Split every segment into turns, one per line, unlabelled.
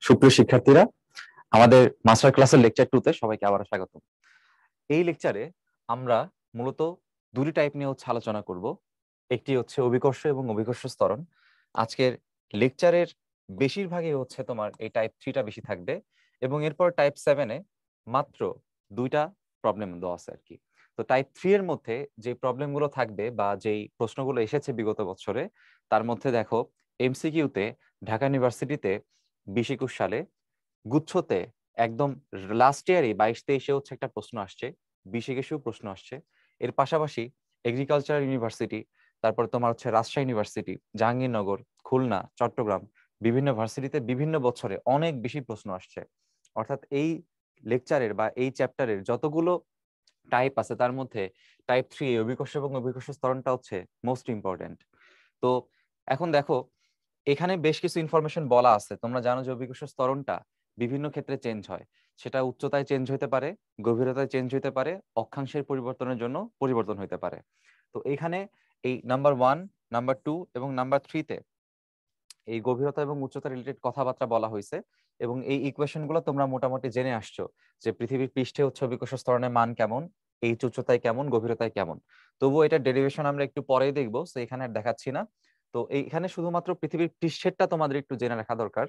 সুপ্রিয় শিক্ষার্থীরা, আমাদের মাস্টার ক্লাসের লেকচার 2 তে সবাইকে আবারো স্বাগত। এই লেকচারে আমরা মূলত দুটি টাইপ নিয়ে আলোচনা করব। একটি হচ্ছে অভিকর্ষ এবং অভিকর্ষ ত্বরণ। আজকের লেকচারের বেশিরভাগই তোমার এই টাইপ 3টা বেশি থাকবে, এবং এরপর টাইপ 7 এ মাত্র দুইটা প্রবলেম দেওয়া আছে আর কি। তো টাইপ 3 এর মধ্যে যে প্রবলেমগুলো থাকবে বা যেই প্রশ্নগুলো এসেছে বিগত বছরে, তার মধ্যে দেখো এমসিকিউতে ঢাকা ইউনিভার্সিটিতে 2021 সালে গুচ্ছতে একদম লাস্ট ইয়ারে 22-23 একটা প্রশ্ন আসছে, 20-21 প্রশ্ন আসছে। এর পাশাপাশি এগ্রিকালচার ইউনিভার্সিটি, তারপর তোমার রাজশাহী ইউনিভার্সিটি, জাহাঙ্গীরনগর, খুলনা, চট্টগ্রাম বিভিন্ন ভার্সিটিতে বিভিন্ন বছরে অনেক বেশি প্রশ্ন আসছে। অর্থাৎ এই লেকচারের বা এই চ্যাপ্টারের যতগুলো টাইপ আছে তার মধ্যে টাইপ 3 অভিকর্ষ এবং অভিকর্ষ ত্বরণটা হচ্ছে মোস্ট ইম্পর্টেন্ট। তো এখন দেখো, এখানে বেশ কিছু ইনফরমেশন বলা আছে। তোমরা জানো যে অভিকর্ষ ত্বরণটা বিভিন্ন ক্ষেত্রে চেঞ্জ হয়। সেটা উচ্চতায় চেঞ্জ হতে পারে, গভীরতায় চেঞ্জ হতে পারে, অক্ষাংশের পরিবর্তনের জন্য পরিবর্তন হতে পারে। তো এখানে এই নাম্বার 1, নাম্বার 2 এবং নাম্বার 3 তে এই গভীরতা এবং উচ্চতা রিলেটেড কথাবার্তা বলা হয়েছে, এবং এই ইকুয়েশনগুলো তোমরা মোটামুটি জেনে আসছো যে পৃথিবীর পৃষ্ঠে অভিকর্ষ ত্বরণের মান কেমন, এই উচ্চতায় কেমন, গভীরতায় কেমন। তবুও এটা ডেরিভেশন আমরা একটু পরেই দেখবো, তো এখানে আর দেখাচ্ছি না। তো এইখানে শুধুমাত্র পৃথিবীর পৃষ্ঠেরটা তোমাদের একটু জেনে রাখা দরকার।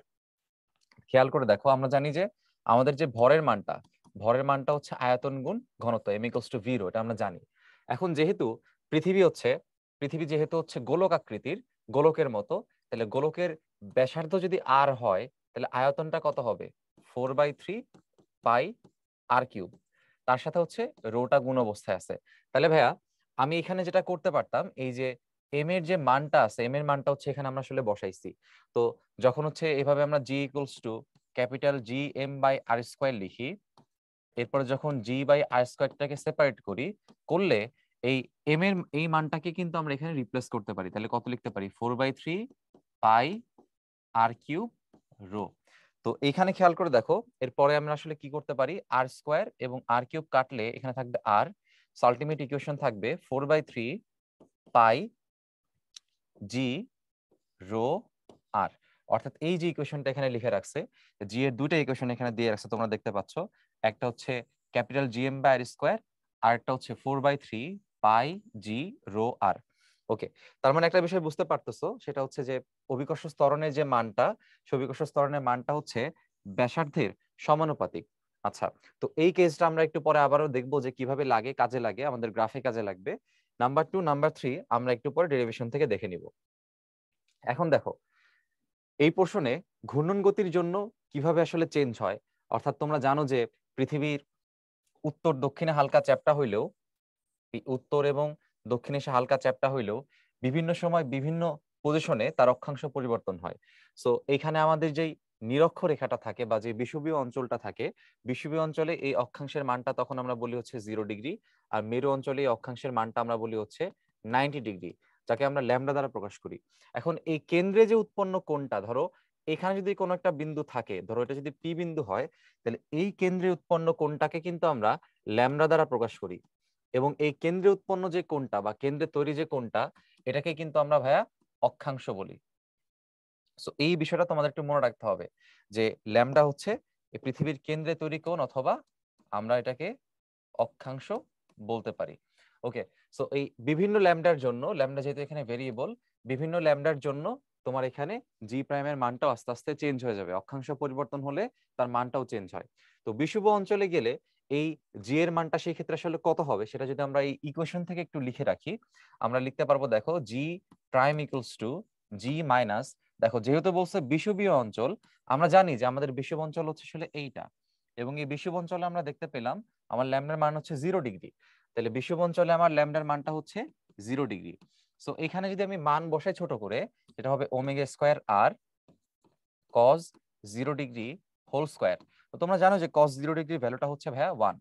খেয়াল করে দেখো, আমরা জানি যে আমাদের যে ভরের মানটা হচ্ছে আয়তন গুণ ঘনত্ব, m=v, এটা আমরা জানি। এখন যেহেতু পৃথিবী যেহেতু গোলক আকৃতির, গোলকের মতো, তাহলে গোলকের ব্যাসার্ধ যদি r হয়, তাহলে আয়তনটা কত হবে? 4/3 পাই r কিউব। তার সাথে রোটা গুণ অবস্থায় আছে। তাহলে ভাইয়া, আমি এখানে যেটা করতে পারতাম, এই যে এম এর যে মানটা আছে, এম এর মানটা এখানে আমরা আসলে বসাইছি। তো যখন এভাবে আমরা G equals to capital G M by R square লিখি, এরপরে যখন জি বাই আর স্কোয়ারটাকে সেপারেট করলে এই এম এর এই মানটাকে কিন্তু আমরা এখানে রিপ্লেস করতে পারি। তাহলে কত লিখতে পারি? 4/3 পাই আর কিউব রো। তো এইখানে খেয়াল করে দেখো, এরপরে আমরা আসলে কি করতে পারি? আর স্কোয়ার এবং আর কিউব কাটলে এখানে থাকবে আর, আলটিমেট ইকুয়েশন থাকবে 4/3 পাই জি রো আর। অর্থাৎ এই যে ইকুয়েশনটা এখানে লিখে রাখছে, জি এর দুটো ইকুয়েশন এখানে দিয়ে রাখছে, তোমরা দেখতে পাচ্ছ। একটা capital G M by R square, আর একটা 4/3 পাই জি রো আর। ওকে, তার মানে একটা বিষয় বুঝতে পারতেছো, সেটা যে অভিকর্ষ ত্বরণের যে মানটা, সেই অভিকর্ষ ত্বরণের মানটা ব্যাসার্ধের সমানুপাতিক। আচ্ছা, তো এই কেসটা আমরা একটু পরে আবারও দেখবো যে কিভাবে কাজে লাগে, আমাদের গ্রাফে কাজে লাগবে। নাম্বার 2, নাম্বার 3 আমরা একটু পরে ডেরিভেশন থেকে দেখে নিব। এখন দেখো, এই পোর্শনে ঘূর্ণন গতির জন্য কিভাবে আসলে চেঞ্জ হয়। অর্থাৎ তোমরা জানো যে পৃথিবীর উত্তর দক্ষিণে হালকা চ্যাপ্টা হইলেও, উত্তর এবং দক্ষিণে এসে হালকা চ্যাপ্টা হইলেও বিভিন্ন সময় বিভিন্ন পজিশনে তার অক্ষাংশ পরিবর্তন হয়। সো এখানে আমাদের যেই নিরক্ষরেখাটা থাকে বা যে বিষুবীয় অঞ্চলটা থাকে, বিষুবীয় অঞ্চলে এই অক্ষাংশের মানটা তখন আমরা বলি 0 ডিগ্রি, আর মেরু অঞ্চলে এই অক্ষাংশের মানটা আমরা বলি 90 ডিগ্রি, যাকে আমরা ল্যামডা দ্বারা প্রকাশ করি। এখন এই কেন্দ্রে যে উৎপন্ন কোণটা, ধরো এখানে যদি কোনো একটা বিন্দু থাকে, ধরো এটা যদি পি বিন্দু হয়, তাহলে এই কেন্দ্রে উৎপন্ন কোণটাকে কিন্তু আমরা ল্যামডা দ্বারা প্রকাশ করি। এবং এই কেন্দ্রে উৎপন্ন যে কোণটা বা কেন্দ্রে তৈরি যে কোণটা, এটাকে কিন্তু আমরা ভাইয়া অক্ষাংশ বলি। সো এই বিষয়টা তোমাদের একটু মনে রাখতে হবে যে ল্যামডা এই পৃথিবীর কেন্দ্রে তৈরি কোণ, অথবা আমরা এটাকে অক্ষাংশ বলতে পারি। ওকে, সো এই বিভিন্ন ল্যামডার জন্য, ল্যামডা যেহেতু এখানে ভেরিয়েবল, বিভিন্ন ল্যামডার জন্য তোমার এখানে জি প্রাইমের মানটাও আস্তে আস্তে চেঞ্জ হয়ে যাবে। অক্ষাংশ পরিবর্তন হলে তার মানটাও চেঞ্জ হয়। তো বিষুব অঞ্চলে গেলে এই জি এর মানটা সেই ক্ষেত্রে আসলে কত হবে, সেটা যদি আমরা এই ইকুয়েশন থেকে একটু লিখে রাখি, আমরা লিখতে পারবো। দেখো, G prime equals to G minus, দেখো যেহেতু বলছে বিষুবীয় অঞ্চল, আমরা জানি যে আমাদের বিষুব অঞ্চল আসলে এইটা, এবং এই বিষুব অঞ্চলে আমরা দেখতে পেলাম আমার ল্যামডার মান 0 ডিগ্রি। তাহলে বিষুব অঞ্চলে আমার ল্যামডার মানটা 0 ডিগ্রি। সো এখানে যদি আমি মান বসাই ছোট করে, এটা হবে omega square R cause 0 degree whole square. তো তোমরা জানো যে কজ 0 ডিগ্রি ভ্যালুটা ভাইয়া 1।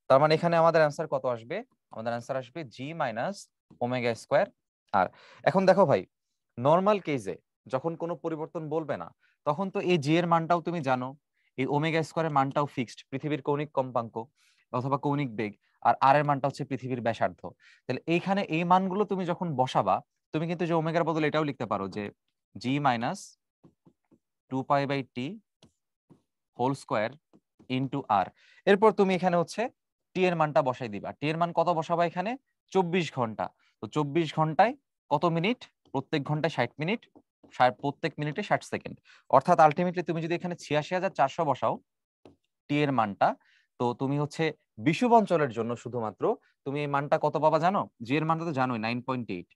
তার মানে এখানে আমাদের অ্যান্সার কত আসবে? আমাদের অ্যান্সার আসবে জি মাইনাস ওমেগা স্কোয়ার আর। এখন দেখো ভাই, নর্মাল কেসে যখন কোনো পরিবর্তন বলবে না, তখন তো এই জি এর মানটাও তুমি জানো, এই ওমেগা স্কোয়ারের মানটাও ফিক্সড, পৃথিবীর কৌণিক কম্পাঙ্ক অথবা কৌণিক বেগ, আর আর এর মানটা পৃথিবীর ব্যাসার্ধ। তাহলে এইখানে এই মানগুলো তুমি যখন বসাবা, তুমি কিন্তু যে ওমেগার বদলে এটাও লিখতে পারো যে G minus 2π/t whole square into R. এরপর তুমি এখানে হচ্ছে টি এর মানটা বসাই দিবা। টি এর মান কত বসাবা এখানে? 24 ঘন্টা। তো 24 ঘন্টায় কত মিনিট? প্রত্যেক ঘন্টায় 60 মিনিট, প্রত্যেক মিনিটে 60 সেকেন্ড। অর্থাৎ আলটিমেটলি তুমি যদি এখানে 86,400 বসাও টি এর মানটা, তো তুমি হচ্ছে বিষুব অঞ্চলের জন্য শুধুমাত্র তুমি এই মানটা কত পাবা জানো? জি এর মানটা তো জানোই 9.8।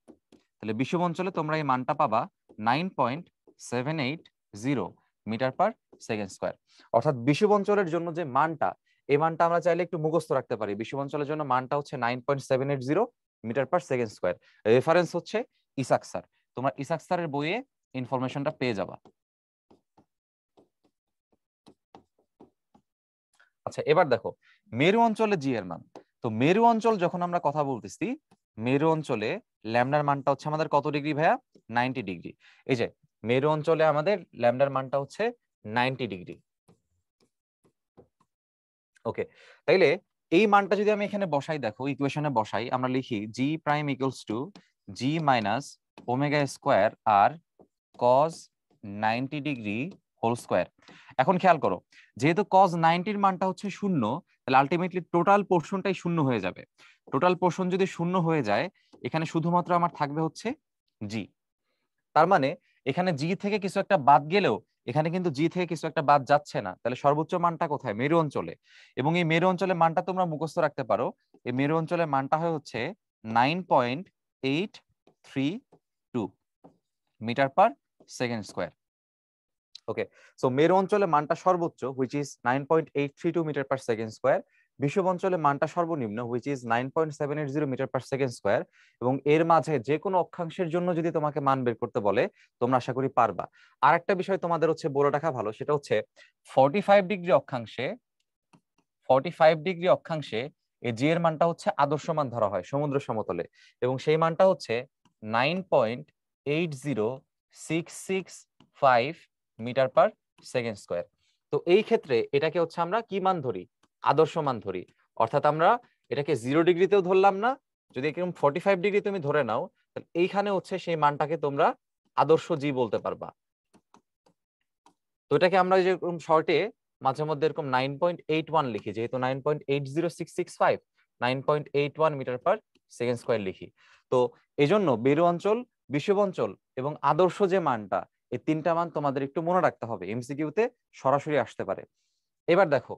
তাহলে বিষুব অঞ্চলে তোমরা এই মানটা পাবা 9.780 মিটার পার সেকেন্ড স্কোয়ার। অর্থাৎ বিষুব অঞ্চলের জন্য যে মানটা, এই মানটা আমরা চাইলে একটু মুখস্থ রাখতে পারি। বিষুব অঞ্চলের জন্য মানটা হচ্ছে 9.780 metre per second square. Reference হচ্ছে ইসাক স্যার। তোমরা ইসাক স্যারের বইয়ে ইনফরমেশনটা পেয়ে যাবা। আচ্ছা, এবার দেখো মেরু অঞ্চলে জি এর মান। তো মেরু অঞ্চল যখন আমরা কথা বলতেছি, মেরু অঞ্চলে ল্যামডার মানটা হচ্ছে আমাদের কত ডিগ্রি ভাইয়া? 90 ডিগ্রি। এই যে মেরু অঞ্চলে আমাদের ল্যামডার মানটা হচ্ছে 90 ডিগ্রি। ওকে, তাইলে এই মানটা যদি আমি এখানে বসাই, দেখো ইকুয়েশনে বসাই, আমরা লিখি G prime equals to G minus omega square R cos 90 degree whole square. এখন খেয়াল করো, যেহেতু কজ 90-র মানটা হচ্ছে 0, তাহলে আলটিমেটলি টোটাল পোর্শনটাই 0 হয়ে যাবে। টোটাল পোর্শন যদি 0 হয়ে যায়, এখানে শুধুমাত্র আমার থাকবে হচ্ছে জি। তার মানে এখানে জি থেকে কিছু একটা বাদ গেলেও এখানে কিন্তু জি থেকে কিছু একটা বাদ যাচ্ছে না। তাহলে সর্বোচ্চ মানটা কোথায়? মেরু অঞ্চলে। এবং এই মেরু অঞ্চলের মানটা তোমরা মুখস্থ রাখতে পারো। এই মেরু অঞ্চলের মানটা হয় হচ্ছে 9.832 metre per second square. Okay, so মেরু অঞ্চলে মানটা সর্বোচ্চ which is 9.832 metre per second square. বিষুব অঞ্চলে মানটা সর্বনিম্ন which is 9.780 metre per second square. এবং এর মাঝে যে কোনো অক্ষাংশের জন্য যদি তোমাকে মান বের করতে বলে, তোমরা আশা করি পারবা। আর একটা বিষয় তোমাদের হচ্ছে বলে রাখা ভালো, সেটা হচ্ছে 45 ডিগ্রি অক্ষাংশে, 45 ডিগ্রি অক্ষাংশে এই জি এর মানটা হচ্ছে আদর্শ মান ধরা হয় সমুদ্র সমতলে, এবং সেই মানটা হচ্ছে 9.80665 মিটার পার সেকেন্ড স্কোয়ার। তো এই ক্ষেত্রে এটাকে হচ্ছে আমরা কি মান ধরি? আদর্শ মান ধরি। অর্থাৎ আমরা এটাকে 0 ডিগ্রিতেও ধরলাম না। যদি এরকম 45 ডিগ্রি তুমি ধরে নাও, তাহলে এইখানে হচ্ছে সেই মানটাকে তোমরা আদর্শ জি বলতে পারবা। তো এটাকে আমরা যেরকম শর্টে মাঝে মধ্যে এরকম 9.81 লিখি, যেহেতু 9.80665, 9.81 মিটার পার সেকেন্ড স্কোয়ার লিখি। তো এই জন্য মেরু অঞ্চল, বিষুব অঞ্চল এবং আদর্শ যে মানটা, এই তিনটা মান তোমাদের একটু মনে রাখতে হবে, এমসিকিউতে সরাসরি আসতে পারে। এবার দেখো,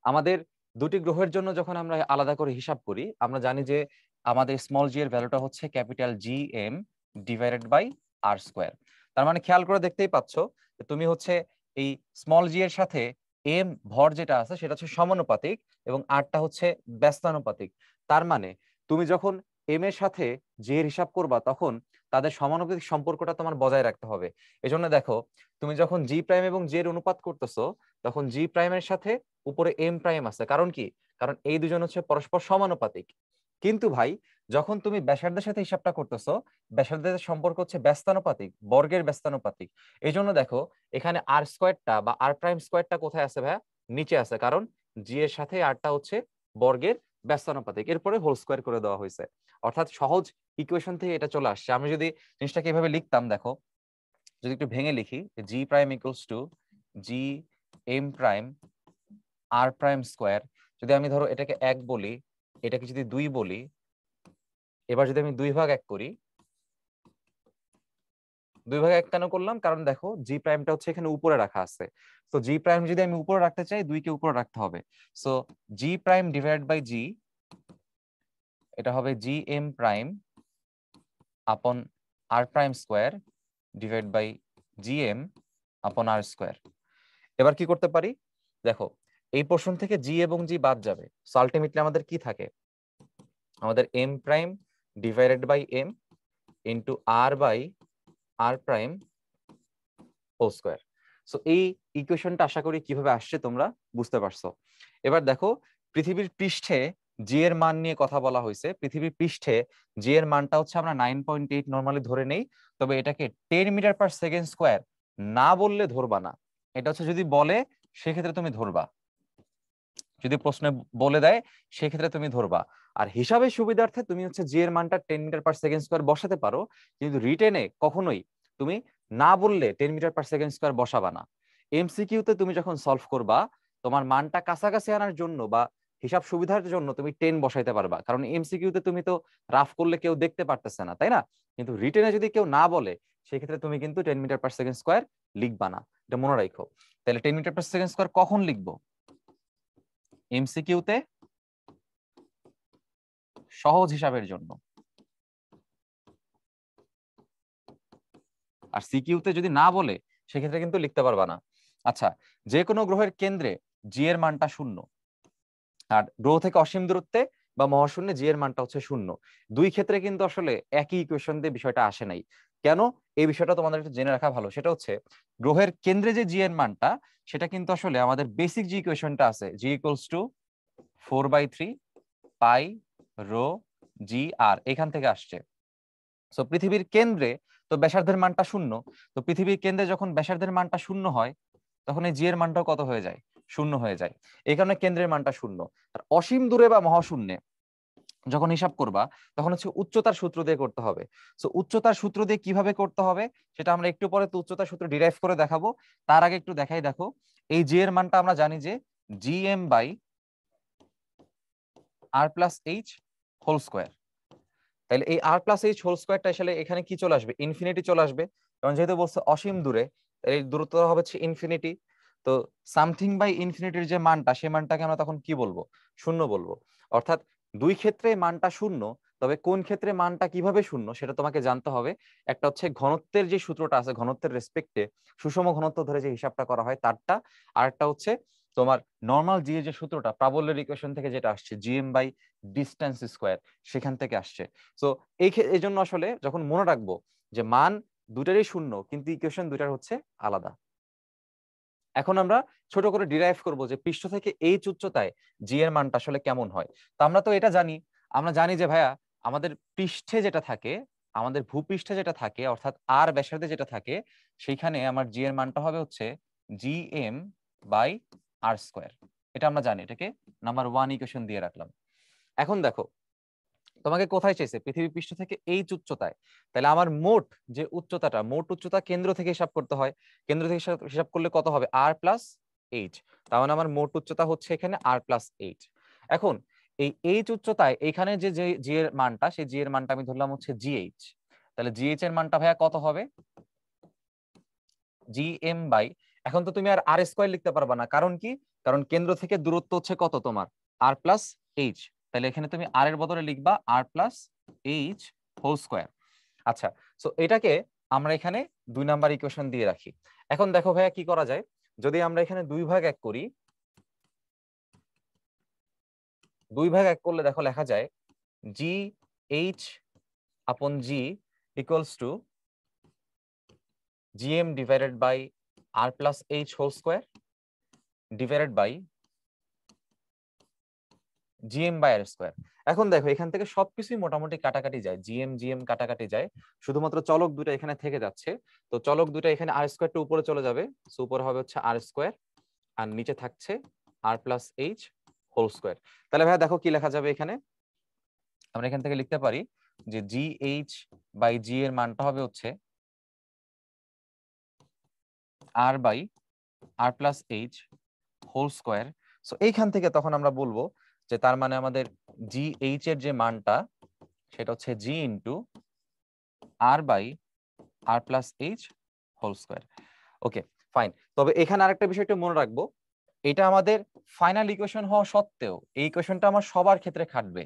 আমাদের দুটি গ্রহের জন্য যখন আমরা আলাদা করে হিসাব করি, আমরা জানি যে আমাদের স্মল জি এর ভ্যালুটা হচ্ছে capital G M divided by R square. তার মানে খেয়াল করে দেখতেই পাচ্ছ যে তুমি হচ্ছে এই স্মল জি এর সাথে এম ভর যেটা আছে সেটা হচ্ছে সমানুপাতিক এবং আরটা হচ্ছে ব্যস্তানুপাতিক। তার মানে তুমি যখন এম এর সাথে জি এর হিসাব করবা, তখন তাদের সমানুপাতিক সম্পর্কটা তোমার বজায় রাখতে হবে। এজন্য দেখো, তুমি যখন জি প্রাইম এবং জে এর অনুপাত করতেছো, তখন জি প্রাইমের সাথে উপরে এম প্রাইম আছে। কারণ কি? কারণ এই দুজন হচ্ছে পরস্পর সমানুপাতিক। কিন্তু ভাই, যখন তুমি ব্যাসার্ধের সাথে হিসাবটা করতেছো, ব্যাসার্ধের সম্পর্ক হচ্ছে ব্যস্তানুপাতিক, বর্গের ব্যস্তানুপাতিক। এই জন্য দেখো, এখানে আর স্কোয়ারটা বা আর প্রাইম স্কোয়ারটা কোথায় আছে ভাইয়া? নিচে আছে, কারণ জি এর সাথে আরটা হচ্ছে বর্গের ব্যস্তানুপাতিক, এরপরে হোল স্কোয়ার করে দেওয়া হয়েছে। অর্থাৎ সহজ ইকুয়েশন থেকে এটা চলে আসছে। আমি যদি জিনিসটাকে এভাবে লিখতাম, দেখো যদি একটু ভেঙে লিখি, G prime equals to G M prime R prime square. যদি আমি ধরো এটাকে 1 বলি, এটাকে যদি 2 বলি, এবার যদি আমি 2 ভাগ 1 করি, 2 ভাগ 1 কেন করলাম? কারণ দেখো জি প্রাইমটা হচ্ছে এখানে উপরে রাখা আছে। তো জি প্রাইম যদি আমি উপরে রাখতে চাই, 2 কে উপরে রাখতে হবে। So G prime divide by G, এটা হবে G M prime upon R prime square divide by G M upon R square. এবার কি করতে পারি? দেখো, এই পোর্শন থেকে জি এবং জি বাদ যাবে। সো আলটিমেটলি আমাদের কি থাকে? আমাদের M prime divided by M into R by R prime whole square. So এই ইকুয়েশনটা আশা করি কিভাবে আসছে তোমরা বুঝতে পারছো। এবার দেখো, পৃথিবীর পৃষ্ঠে জি এর মান নিয়ে কথা বলা হয়েছে। পৃথিবীর পৃষ্ঠে জি এর মানটা হচ্ছে আমরা 9.8 নর্মালি ধরে নেই, তবে এটাকে 10 মিটার পার সেকেন্ড স্কোয়ার না বললে ধরবা না। এটা হচ্ছে যদি বলে সেক্ষেত্রে তুমি ধরবা, যদি প্রশ্নে বলে দেয় সেক্ষেত্রে তুমি ধরবা। আর হিসাবের সুবিধার্থে তুমি হচ্ছে জি এর মানটা 10 মিটার পার সেকেন্ড স্কোয়ার বসাতে পারো, কিন্তু রিটেনে কখনোই তুমি না বললে 10 মিটার পার সেকেন্ড স্কয়ার বসাবা না। এমসিকিউতে তুমি যখন সলভ করবা তোমার মানটা কাছাকাছি আনার জন্য বা হিসাব সুবিধার জন্য তুমি 10 বসাইতে পারবা, কারণ এমসিকিউতে তুমি তো রাফ করলে কেউ দেখতে পারতেছে না, তাই না? কিন্তু রিটেনে যদি কেউ না বলে সেক্ষেত্রে তুমি কিন্তু 10 মিটার পার সেকেন্ড স্কয়ার লিখবা না, এটা মনে রাখো। তাহলে 10 মিটার পার সেকেন্ড স্কয়ার কখন লিখবো? এমসিকিউতে সহজ হিসাবের জন্য, আর সিকিউতে যদি না বলে সেক্ষেত্রে কিন্তু লিখতে পারবা না। আচ্ছা, যে কোনো গ্রহের কেন্দ্রে জি এর মানটা 0, আর গ্রহ থেকে অসীম দূরত্বে বা মহাশূন্যে জি এর মানটা হচ্ছে 0। দুই ক্ষেত্রে কিন্তু আসলে একই ইকুয়েশন দিয়ে বিষয়টা আসে নাই। কেন? এই বিষয়টা তোমাদের একটু জেনে রাখা ভালো। সেটা হচ্ছে গ্রহের কেন্দ্রে যে জি এর মানটা সেটা কিন্তু আসলে আমাদের বেসিক যে ইকুয়েশনটা আছে, জি equals to 4/3 pi rho G আর, এখান থেকে আসছে। সো পৃথিবীর কেন্দ্রে তো ব্যাসার্ধের মানটা 0, তো পৃথিবীর কেন্দ্রে যখন ব্যাসার্ধের মানটা 0 হয় তখন এই জি এর মানটাও কত হয়ে যায়? 0 হয়ে যায়। এই কারণে কেন্দ্রের মানটা 0। আর অসীম দূরে বা মহাশূন্যে যখন হিসাব করবা তখন হচ্ছে উচ্চতার সূত্র দিয়ে করতে হবে। সো উচ্চতার সূত্র দিয়ে কিভাবে করতে হবে সেটা আমরা একটু পরে তো উচ্চতার সূত্র ডিরাইভ করে দেখাবো। তার আগে একটু দেখাই, দেখো এই জি এর মানটা আমরা জানি যে G M by R plus H whole square. তাহলে এই আর প্লাস এইচ হোল স্কোয়ারটা আসলে এখানে কি চলে আসবে? ইনফিনিটি চলে আসবে, কারণ যেহেতু বলছে অসীম দূরে, এই দূরত্ব হবে হচ্ছে ইনফিনিটি। তো সামথিং বাই ইনফিনিটির যে মানটা সেই মানটাকে আমরা তখন কি বলবো? 0 বলবো। অর্থাৎ দুই ক্ষেত্রে মানটা 0, তবে কোন ক্ষেত্রে মানটা কিভাবে 0 সেটা তোমাকে জানতে হবে। একটা হচ্ছে ঘনত্বের যে সূত্রটা আছে, ঘনত্বের রেসপেক্টে সুষম ঘনত্ব ধরে যে হিসাবটা করা হয় তারটা, আর একটা হচ্ছে তোমার নর্মাল জি এর যে সূত্রটা প্রাবল্যের ইকুয়েশন থেকে যেটা আসছে জিএম বাই ডিস্টেন্স স্কোয়ার, সেখান থেকে আসছে। সো এই জন্য আসলে যখন মনে রাখবো যে মান দুটারই 0 কিন্তু ইকুয়েশন দুটার হচ্ছে আলাদা। এখন আমরা ছোট করে ডিরাইভ করব যে পৃষ্ঠ থেকে এইচ উচ্চতায় জি এর মানটা আসলে কেমন হয়। তো আমরা তো এটা জানি, আমরা জানি যে ভাইয়া আমাদের পৃষ্ঠে যেটা থাকে, আমাদের ভূপৃষ্ঠে যেটা থাকে অর্থাৎ আর ব্যাসার্ধে যেটা থাকে, সেইখানে আমার জি এর মানটা হবে হচ্ছে G M by R square. এটা আমরা জানি, এটাকে নাম্বার 1 ইকুয়েশন দিয়ে রাখলাম। এখন দেখো তোমাকে কোথায় চাইছে? পৃথিবী পৃষ্ঠ থেকে এইচ উচ্চতায়। তাহলে আমার মোট যে উচ্চতাটা, মোট উচ্চতা কেন্দ্র থেকে হিসাব করতে হয়। কেন্দ্র থেকে হিসাব করলে কত হবে? আর প্লাস এইচ। তার মানে আমার মোট উচ্চতা হচ্ছে এখানে আর প্লাস এইচ। এখন এই এইচ উচ্চতায় এখানে যে জি এর মানটা, সেই জি এর মানটা আমি ধরলাম হচ্ছে জিএইচ। তাহলে জিএইচ এর মানটা ভাইয়া কত হবে? জি এম বাই, এখন তো তুমি আর আর স্কোয়ার লিখতে পারবা না, কারণ কি? কারণ কেন্দ্র থেকে দূরত্ব হচ্ছে কত তোমার? আর প্লাস এইচ। তাহলে এখানে তুমি আর এর বদলে লিখবা আর প্লাস এইচ হোল স্কোয়ার। আচ্ছা, সো এটাকে আমরা এখানে 2 নাম্বার ইকুয়েশন দিয়ে রাখি। এখন দেখো ভাইয়া কি করা যায়, যদি আমরা এখানে 2 ভাগ 1 করি, 2 ভাগ 1 করলে দেখো লেখা যায় G H upon G equals to GM divided by R plus H whole square divided by GM by R square. এখন দেখো এখান থেকে সবকিছুই মোটামুটি কাটাকাটি যায়, জিএম জিএম কাটাকাটি যায়, শুধুমাত্র চলক দুটো এখানে থেকে যাচ্ছে। তো চলক দুটো এখানে আর স্কোয়ারটা উপরে চলে যাবে, সো উপরে হবে হচ্ছে আর স্কোয়ার, আর নিচে থাকছে আর প্লাস এইচ হোল স্কোয়ার। তাহলে ভাইয়া দেখো কি লেখা যাবে এখানে, আমরা এখান থেকে লিখতে পারি যে জি এইচ বাই জি এর মানটা হবে হচ্ছে R by R plus H whole square. So এইখান থেকে তখন আমরা বলবো যে তার মানে আমাদের জি এইচ এর যে মানটা সেটা হচ্ছে G into R by R plus H whole square. Okay, fine. তবে এখানে আরেকটা বিষয় একটু মনে রাখবো, এটা আমাদের ফাইনাল ইকুয়েশন হওয়া সত্ত্বেও এই ইকুয়েশনটা আমার সবার ক্ষেত্রে খাটবে,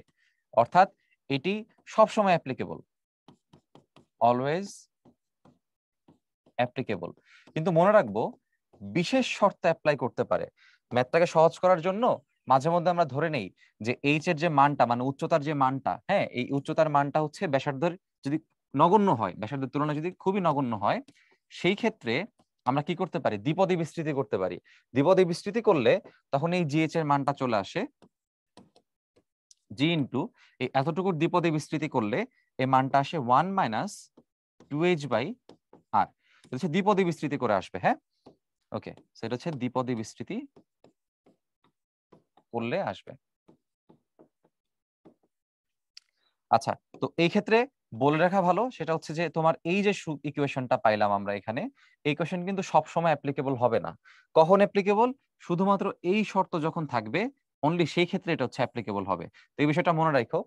অর্থাৎ এটি সব সময় অ্যাপ্লিকেবল, অলওয়েজ অ্যাপ্লিকেবল। কিন্তু মনে রাখবো বিশেষ শর্তে অ্যাপ্লাই করতে পারে। ম্যাথটাকে সহজ করার জন্য মাঝে মধ্যে আমরা ধরে নেই যে এইচ এর যে মানটা, মানে উচ্চতার যে মানটা, হ্যাঁ এই উচ্চতার মানটা হচ্ছে ব্যাসার্ধের যদি নগণ্য হয়, ব্যাসার্ধের তুলনায় যদি খুবই নগণ্য হয়, সেই ক্ষেত্রে আমরা কি করতে পারি? দ্বিপদী বিস্তৃতি করতে পারি। দ্বিপদী বিস্তৃতি করলে তখন এই জিএইচ এর মানটা চলে আসে জি ইন্টু এই এতটুকুর দ্বিপদী বিস্তৃতি করলে এই মানটা আসে 1 মাইনাস 2h বাই আর। এটা হচ্ছে দ্বিপদী বিস্তৃতি করে আসবে, হ্যাঁ ওকে, সেটা হচ্ছে দ্বিপদী বিস্তৃতি করলে আসবে। আচ্ছা, তো এই ক্ষেত্রে বলে রাখা ভালো, সেটা হচ্ছে যে তোমার এই যে ইকুয়েশনটা পাইলাম আমরা এখানে, এই ইকুয়েশন কিন্তু সব সময় অ্যাপ্লিকেবল হবে না। কখন অ্যাপ্লিকেবল? শুধুমাত্র এই শর্ত যখন থাকবে, অনলি সেই ক্ষেত্রে এটা হচ্ছে অ্যাপ্লিকেবল হবে। তো এই বিষয়টা মনে রাখো।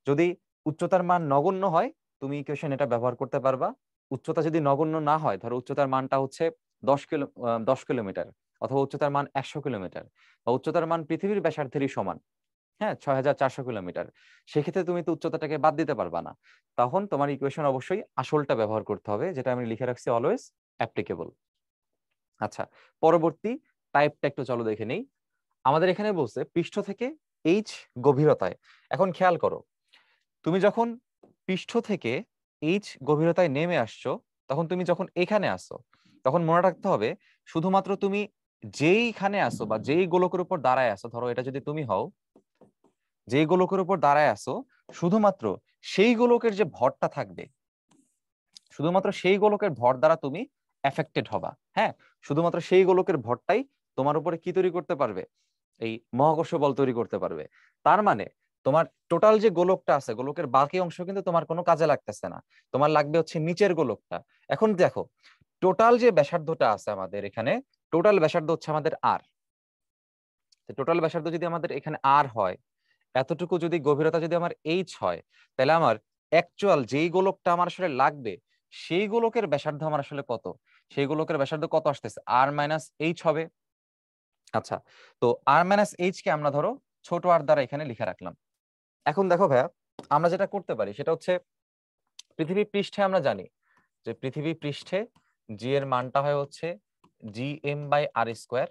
যদি উচ্চতার মান নগণ্য হয়, তুমি ইকুয়েশন এটা ব্যবহার করতে পারবা। উচ্চতা যদি নগণ্য না হয়, ধরো উচ্চতার মানটা হচ্ছে 10 কিলোমিটার, অথবা উচ্চতার মান 100 কিলোমিটার, বা উচ্চতার মান পৃথিবীর ব্যাসার্ধেরই সমান, হ্যাঁ, 6400 কিলোমিটার, সেক্ষেত্রে তুমি তো উচ্চতাটাকে বাদ দিতে পারবা না। তখন তোমার ইকুয়েশন অবশ্যই আসলটা ব্যবহার করতে হবে, যেটা আমি লিখে রাখছি অলওয়েজ অ্যাপ্লিকেবল। আচ্ছা, পরবর্তী টাইপটা একটু চলো দেখে নেই। আমাদের এখানে বলছে পৃষ্ঠ থেকে এইচ গভীরতায়। এখন খেয়াল করো, তুমি যখন পৃষ্ঠ থেকে এইচ গভীরতায় নেমে আসছো, তখন তুমি যখন এখানে আসো, তখন মনে রাখতে হবে শুধুমাত্র তুমি যেইখানে আসো বা যেই গোলকের উপর দাঁড়ায় আসো, ধরো এটা যদি তুমি হও, যেই গোলকের উপর দাঁড়ায় আসো, শুধুমাত্র সেই গোলকের যে ভরটা থাকবে, শুধুমাত্র সেই গোলকের ভর দ্বারা তুমি এফেক্টেড হবা। হ্যাঁ, শুধুমাত্র সেই গোলকের ভরটাই তোমার উপরে কি তৈরি করতে পারবে? এই মহাকর্ষ বল তৈরি করতে পারবে। তার মানে তোমার টোটাল যে গোলকটা আছে, গোলকের বাকি অংশ কিন্তু তোমার কোনো কাজে লাগতেছে না, তোমার লাগবে হচ্ছে নিচের গোলকটা। এখন দেখো, টোটাল যে ব্যাসার্ধটা আছে আমাদের এখানে, টোটাল ব্যাসার্ধ হচ্ছে আমাদের আর। টোটাল ব্যাসার্ধ যদি আমাদের এখানে আর হয়, এতটুকু যদি গভীরতা যদি আমার এইচ হয়, তাহলে আমার অ্যাকচুয়াল যেই গোলকটা আমার আসলে লাগবে, সেই গোলকের ব্যাসার্ধ আমার আসলে কত? সেই গোলকের ব্যাসার্ধ কত আসতেছে? আর মাইনাস এইচ হবে। আচ্ছা, তো আর মাইনাস এইচ কে আমরা ধরো ছোট আর দ্বারা এখানে লিখে রাখলাম। এখন দেখো ভাইয়া, আমরা যেটা করতে পারি সেটা হচ্ছে, পৃথিবী পৃষ্ঠে আমরা জানি যে পৃথিবী পৃষ্ঠে জি এর মানটা হয় হচ্ছে gm/r²।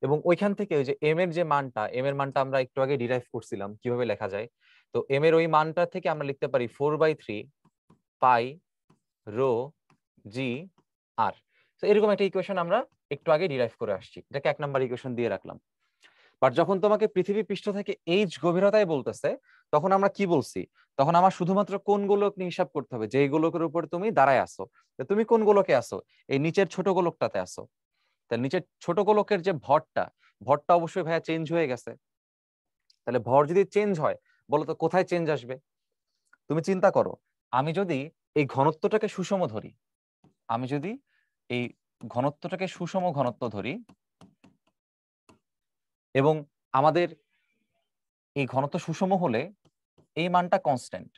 এবং ওইখান থেকে ওই যে এম এর যে মানটা, এম এর মানটা আমরা একটু আগে ডিরাইভ করছিলাম কিভাবে লেখা যায়। তো এম এর ওই মানটা থেকে আমরা লিখতে পারি 4/3 পাই রো জি আর। তো এরকম একটা ইকুয়েশন আমরা একটু আগে ডিরাইভ করে আসছি, এটাকে 1 নাম্বার ইকুয়েশন দিয়ে রাখলাম। বাট যখন তোমাকে পৃথিবী পৃষ্ঠ থেকে এইচ গভীরতায় বলতেছে, তখন আমরা কি বলছি? তখন আমার শুধুমাত্র কোন গোলক নিয়ে হিসাব করতে হবে, যেই গোলকের উপর তুমি দাঁড়ায় আসো। তুমি কোন গোলকে আসো? এই নিচের ছোট গোলকটাতে আসো। তাহলে নিচের ছোট গোলকের যে ভরটা, ভরটা অবশ্যই ভাইয়া চেঞ্জ হয়ে গেছে। তাহলে ভর যদি চেঞ্জ হয়, বলো তো কোথায় চেঞ্জ আসবে? তুমি চিন্তা করো, আমি যদি এই ঘনত্বটাকে সুষম ধরি, আমি যদি এই ঘনত্বটাকে সুষম ঘনত্ব ধরি, এবং আমাদের এই ঘনত্ব সুষম হলে এই মানটা কনস্ট্যান্ট,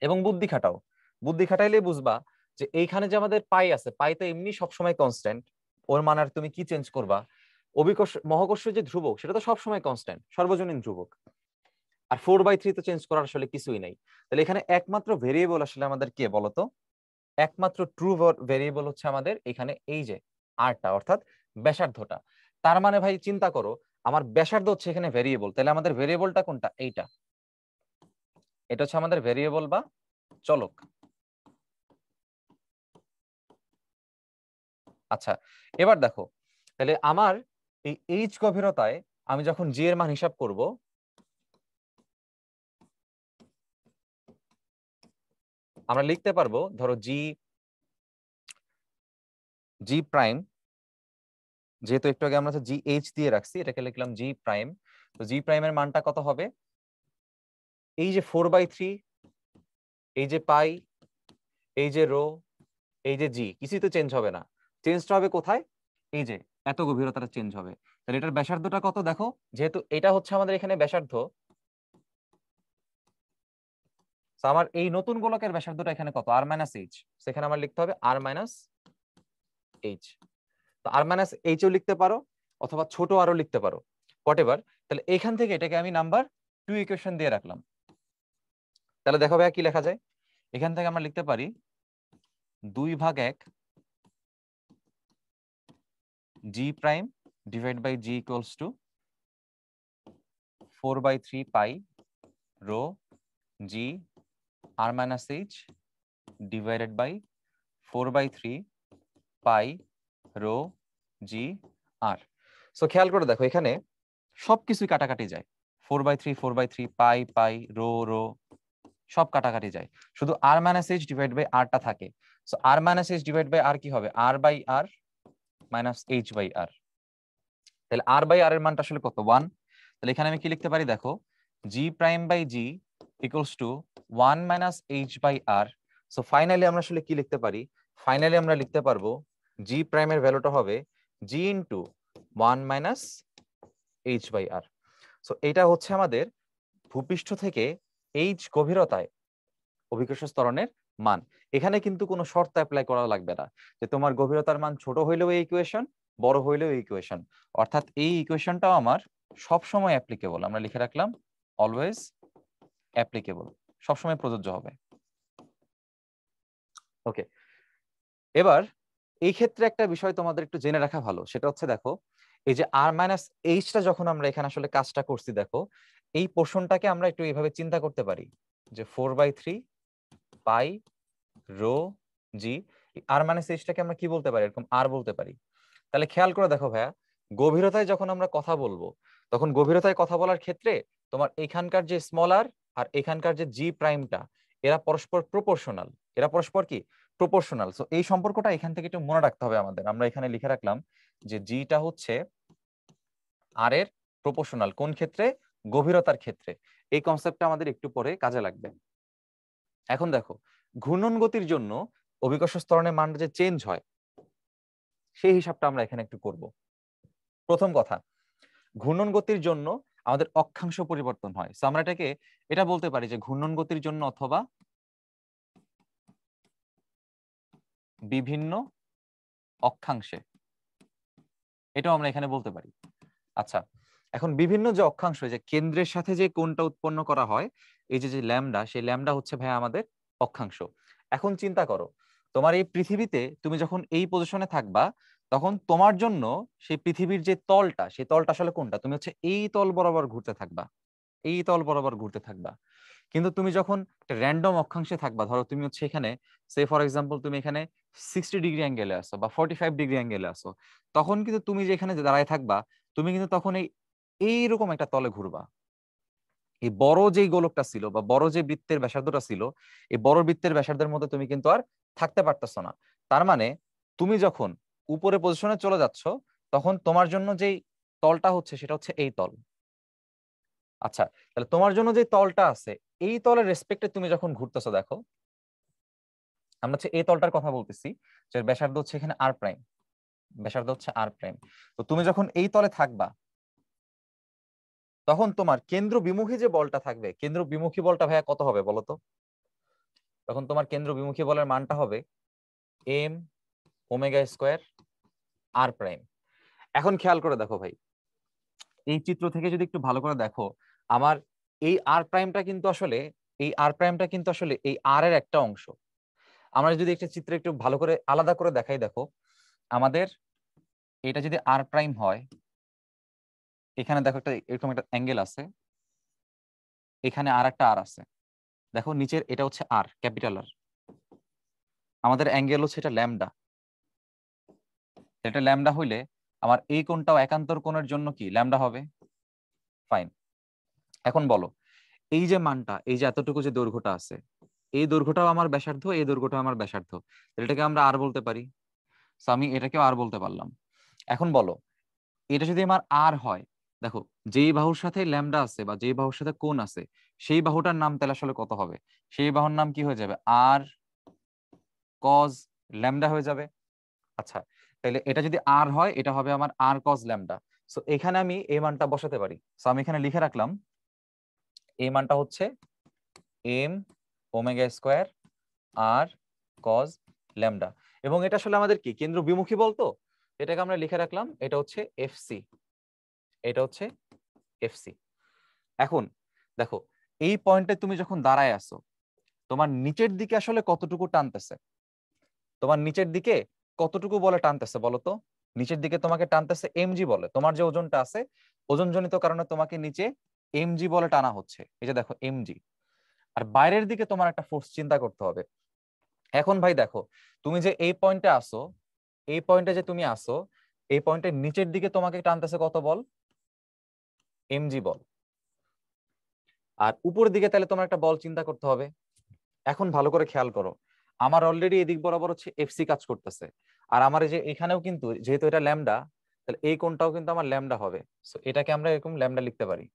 এবং বুদ্ধি খাটাও, বুদ্ধি খাটাইলে বুঝবা যে এইখানে যে আমাদের পাই আছে, পাই তো এমনি সবসময় কনস্ট্যান্ট, ওর মান আর তুমি কি চেঞ্জ করবা? অভিকর্ষ মহাকর্ষ যে ধ্রুবক, সেটা তো সবসময় কনস্ট্যান্ট, সর্বজনীন ধ্রুবক। আর 4/3 তো চেঞ্জ করার আসলে কিছুই নাই। তাহলে এখানে একমাত্র ভেরিয়েবল আসলে আমাদের কে বলতো? একমাত্র ট্রু ভেরিয়েবল হচ্ছে আমাদের এখানে এই যে আরটা, অর্থাৎ ব্যাসার্ধটা। তার মানে ভাই চিন্তা করো, আমার ব্যাসার্ধ হচ্ছে এখানে ভেরিয়েবল, তাহলে আমাদের ভেরিয়েবলটা কোনটা? এইটা, এটা হচ্ছে আমাদের ভেরিয়েবল বা চলক। আচ্ছা, এবার দেখো, তাহলে আমার এই এইচ গভীরতায় আমি যখন জি এর মান হিসাব করব, আমরা লিখতে পারবো ধরো জি জি প্রাইম, যেহেতু একটু আগে আমরা জি এইচ দিয়ে রাখছি, এটাকে লিখলাম জি প্রাইম। তো জি প্রাইমের মানটা কত হবে? এই যে 4/3, এই যে পাই, এই যে রো, এই যে জি, কিছুই তো চেঞ্জ হবে না। চেঞ্জটা হবে কোথায়? এই যে এত গভীরতাটা চেঞ্জ হবে। তাহলে এটার ব্যাসার্ধটা কত দেখো, যেহেতু এটা হচ্ছে আমাদের এখানে ব্যাসার্ধ, তো আমার এই নতুন গোলকের ব্যাসার্ধটা এখানে কত? আর মাইনাস এইচ। সেখানে আমার লিখতে হবে আর মাইনাস এইচ। তো আর মাইনাস এইচও লিখতে পারো, অথবা ছোট আরও লিখতে পারো, হোয়াট এভার। তাহলে এখান থেকে এটাকে আমি নাম্বার 2 ইকুয়েশন দিয়ে রাখলাম। তাহলে দেখো ভাইয়া কি লেখা যায়, এখান থেকে আমরা লিখতে পারি 2/1 G prime divide by G equals to 4/3 pi rho G R minus H divided by 4/3 pi rho G R. So খেয়াল করে দেখো, এখানে সবকিছুই কাটাকাটি যায়, 4/3 পাই পাই রো রো সব কাটাকাটি যায়, শুধু R minus H divide by আরটা থাকে। So R minus H divide by R কি হবে? R by R minus H by R. তাহলে আর বাই আর এর মানটা আসলে কত? 1। তাহলে এখানে আমি কি লিখতে পারি দেখো, G prime by G equals to 1 minus H by R. So finally আমরা আসলে কি লিখতে পারি? ফাইনালি আমরা লিখতে পারবো জি প্রাইমের ভ্যালুটা হবে G into 1 minus H by R. So এটা হচ্ছে আমাদের ভূপৃষ্ঠ থেকে এইচ গভীরতায় অভিকর্ষ ত্বরণের মান। এখানে কিন্তু কোনো শর্ত অ্যাপ্লাই করা লাগবে না যে তোমার গভীরতার মান ছোট হইলেও এই ইকুয়েশন, বড় হইলেও এই ইকুয়েশন। অর্থাৎ এই ইকুয়েশনটাও আমার সব সময় অ্যাপ্লিকেবল। আমরা লিখে রাখলাম অলওয়েজ অ্যাপ্লিকেবল, সবসময় প্রযোজ্য হবে। ওকে, এবার এই ক্ষেত্রে একটা বিষয় তোমাদের একটু জেনে রাখা ভালো, সেটা হচ্ছে দেখো এই যে আর মাইনাস এইচটা যখন আমরা এখানে আসলে কাজটা করছি, দেখো এই পোর্শনটাকে আমরা একটু এইভাবে চিন্তা করতে পারি যে 4/3 pi rho G. R minus এইচটাকে আমরা কি বলতে পারি? এরকম আর বলতে পারি। তাহলে খেয়াল করে দেখো ভাইয়া, গভীরতায় যখন আমরা কথা বলবো তখন গভীরতায় কথা বলার ক্ষেত্রে তোমার এখানকার যে স্মল আর আর এখানকার যে জি প্রাইমটা এরা পরস্পর প্রপোর্শনাল। এরা পরস্পর কি প্রপোর্শনাল। সো এই সম্পর্কটা এখান থেকে একটু মনে রাখতে হবে আমাদের। আমরা এখানে লিখে রাখলাম যে জিটা হচ্ছে আর এর প্রপোর্শনাল। কোন ক্ষেত্রে? গভীরতার ক্ষেত্রে। এই কনসেপ্টটা আমাদের একটু পরে কাজে লাগবে। এখন দেখো ঘূর্ণন গতির জন্য অভিকর্ষ ত্বরণের মানটা যে চেঞ্জ হয় সেই হিসাবটা আমরা এখানে একটু করব। প্রথম কথা, ঘূর্ণন গতির জন্য আমাদের অক্ষাংশ পরিবর্তন হয়। সো আমরা এটা বলতে পারি যে ঘূর্ণন গতির জন্য অথবা বিভিন্ন অক্ষাংশে, এটাও আমরা এখানে বলতে পারি। আচ্ছা, এখন বিভিন্ন যে অক্ষাংশ, যে কেন্দ্রের সাথে যে কোণটা উৎপন্ন করা হয়, এই যে যে ল্যামডা, সেই ল্যামডা হচ্ছে ভাই আমাদের অক্ষাংশ। এখন চিন্তা করো, তোমার এই পৃথিবীতে তুমি যখন এই পজিশনে থাকবা তখন তোমার জন্য সেই পৃথিবীর যে তলটা, সেই তলটা আসলে কোনটা? তুমি হচ্ছে এই তল বরাবর ঘুরতে থাকবা, এই তল বরাবর ঘুরতে থাকবা। কিন্তু তুমি যখন একটা র্যান্ডম অক্ষাংশে থাকবা, ধরো তুমি হচ্ছে এখানে সে ফর এক্সাম্পল তুমি এখানে 60 ডিগ্রি অ্যাঙ্গেলে আসো বা 45 ডিগ্রি অ্যাঙ্গেলে আসো, তখন কিন্তু তুমি যে এখানে দাঁড়ায় থাকবা তুমি কিন্তু তখন এইরকম একটা তলে ঘুরবা। এই বড় যেই গোলকটা ছিল বা বড় যে বৃত্তের ব্যাসার্ধটা ছিল, এই বড় বৃত্তের ব্যাসার্ধের মধ্যে তুমি কিন্তু আর থাকতে পারতেছো না। তার মানে তুমি যখন উপরে পজিশনে চলে যাচ্ছ তখন তোমার জন্য যেই তলটা হচ্ছে সেটা হচ্ছে এই তল। আচ্ছা, তাহলে তোমার জন্য যে তলটা আছে এই তলের রেসপেক্টে তুমি যখন ঘুরতেছো, দেখো আমরা হচ্ছে এই তলটার কথা বলতেছি, যে ব্যাসার্ধ হচ্ছে এখানে আর প্রাইম, ব্যাসার্ধ হচ্ছে আর প্রাইম। তো তুমি যখন এই তলে থাকবা তখন তোমার কেন্দ্র বিমুখী যে বলটা থাকবে, কেন্দ্র বিমুখী বলটা ভাইয়া কত হবে বলো তো? তখন তোমার কেন্দ্র বিমুখী বলের মানটা হবে এম ওমেগা স্কোয়ার আর প্রাইম। এখন খেয়াল করে দেখো ভাই, এই চিত্র থেকে যদি একটু ভালো করে দেখো, আমার এই আর প্রাইমটা কিন্তু আসলে এই আর প্রাইমটা কিন্তু আসলে এই আর এর একটা অংশ। আমরা যদি একটা চিত্র একটু ভালো করে আলাদা করে দেখাই, দেখো আমাদের এটা যদি আর প্রাইম হয়, এখানে দেখো একটা এরকম একটা অ্যাঙ্গেল আছে, এখানে আর একটা আর আছে, দেখো নিচের এটা হচ্ছে আর ক্যাপিটাল আর, আমাদের অ্যাঙ্গেল হচ্ছে এটা ল্যামডা। এটা ল্যামডা হইলে আমার এই কোণটাও একান্তর কোণের জন্য কি ল্যামডা হবে। ফাইন। এখন বলো এই যে মানটা, এই যে এতটুকু যে দৈর্ঘ্যটা আছে, এই দৈর্ঘ্যটাও আমার ব্যাসার্ধ, এই দৈর্ঘ্যটাও আমার ব্যাসার্ধ, এটাকে আমরা আর বলতে পারি। সো আমি এটাকেও আর বলতে পারলাম। এখন বলো এটা যদি আমার আর হয়, দেখো যেই বাহুর সাথে ল্যামডা আছে বা যেই বাহুর সাথে কোণ আছে সেই বাহুটার নাম তাহলে আসলে কত হবে? সেই বাহুর নাম কি হয়ে যাবে? আর কজ ল্যামডা হয়ে যাবে। আচ্ছা, তাহলে এটা যদি আর হয় এটা হবে আমার আর কজ ল্যামডা। সো এখানে আমি এই মানটা বসাতে পারি। সো আমি এখানে লিখে রাখলাম এই মানটা হচ্ছে M omega square R cos lambda. এবং এটা আসলে আমাদের কি কেন্দ্র বিমুখী বলতো, এটাকে আমরা লিখে রাখলাম এটা হচ্ছে এফসি, এটা হচ্ছে এফসি। এখন দেখো এই পয়েন্টে তুমি যখন দাঁড়ায় আছো তোমার নিচের দিকে আসলে কতটুকু টানতেছে, তোমার নিচের দিকে কতটুকু বলে টানতেছে বলো তো? নিচের দিকে তোমাকে টানতেছে এমজি বলে, তোমার যে ওজনটা আছে ওজনজনিত কারণে তোমাকে নিচে এমজি বলে টানা হচ্ছে, এই যে দেখো এমজি। আর বাইরের দিকে তোমার একটা ফোর্স চিন্তা করতে হবে। এখন ভাই দেখো তুমি যে এই পয়েন্টে আসো, এই পয়েন্টে যে তুমি আসো, এই পয়েন্টের নিচের দিকে তোমাকে টানতেছে কত বল? এমজি বল। আর উপরের দিকে তাহলে তোমার একটা বল চিন্তা করতে হবে। এখন ভালো করে খেয়াল করো, আমার অলরেডি এদিক বরাবর হচ্ছে এফসি কাজ করতেছে, আর আমার এই যে এখানেও কিন্তু যেহেতু এটা ল্যামডা, তাহলে এই কোণটাও কিন্তু আমার ল্যামডা হবে। সো এটাকে আমরা এরকম ল্যামডা লিখতে পারি।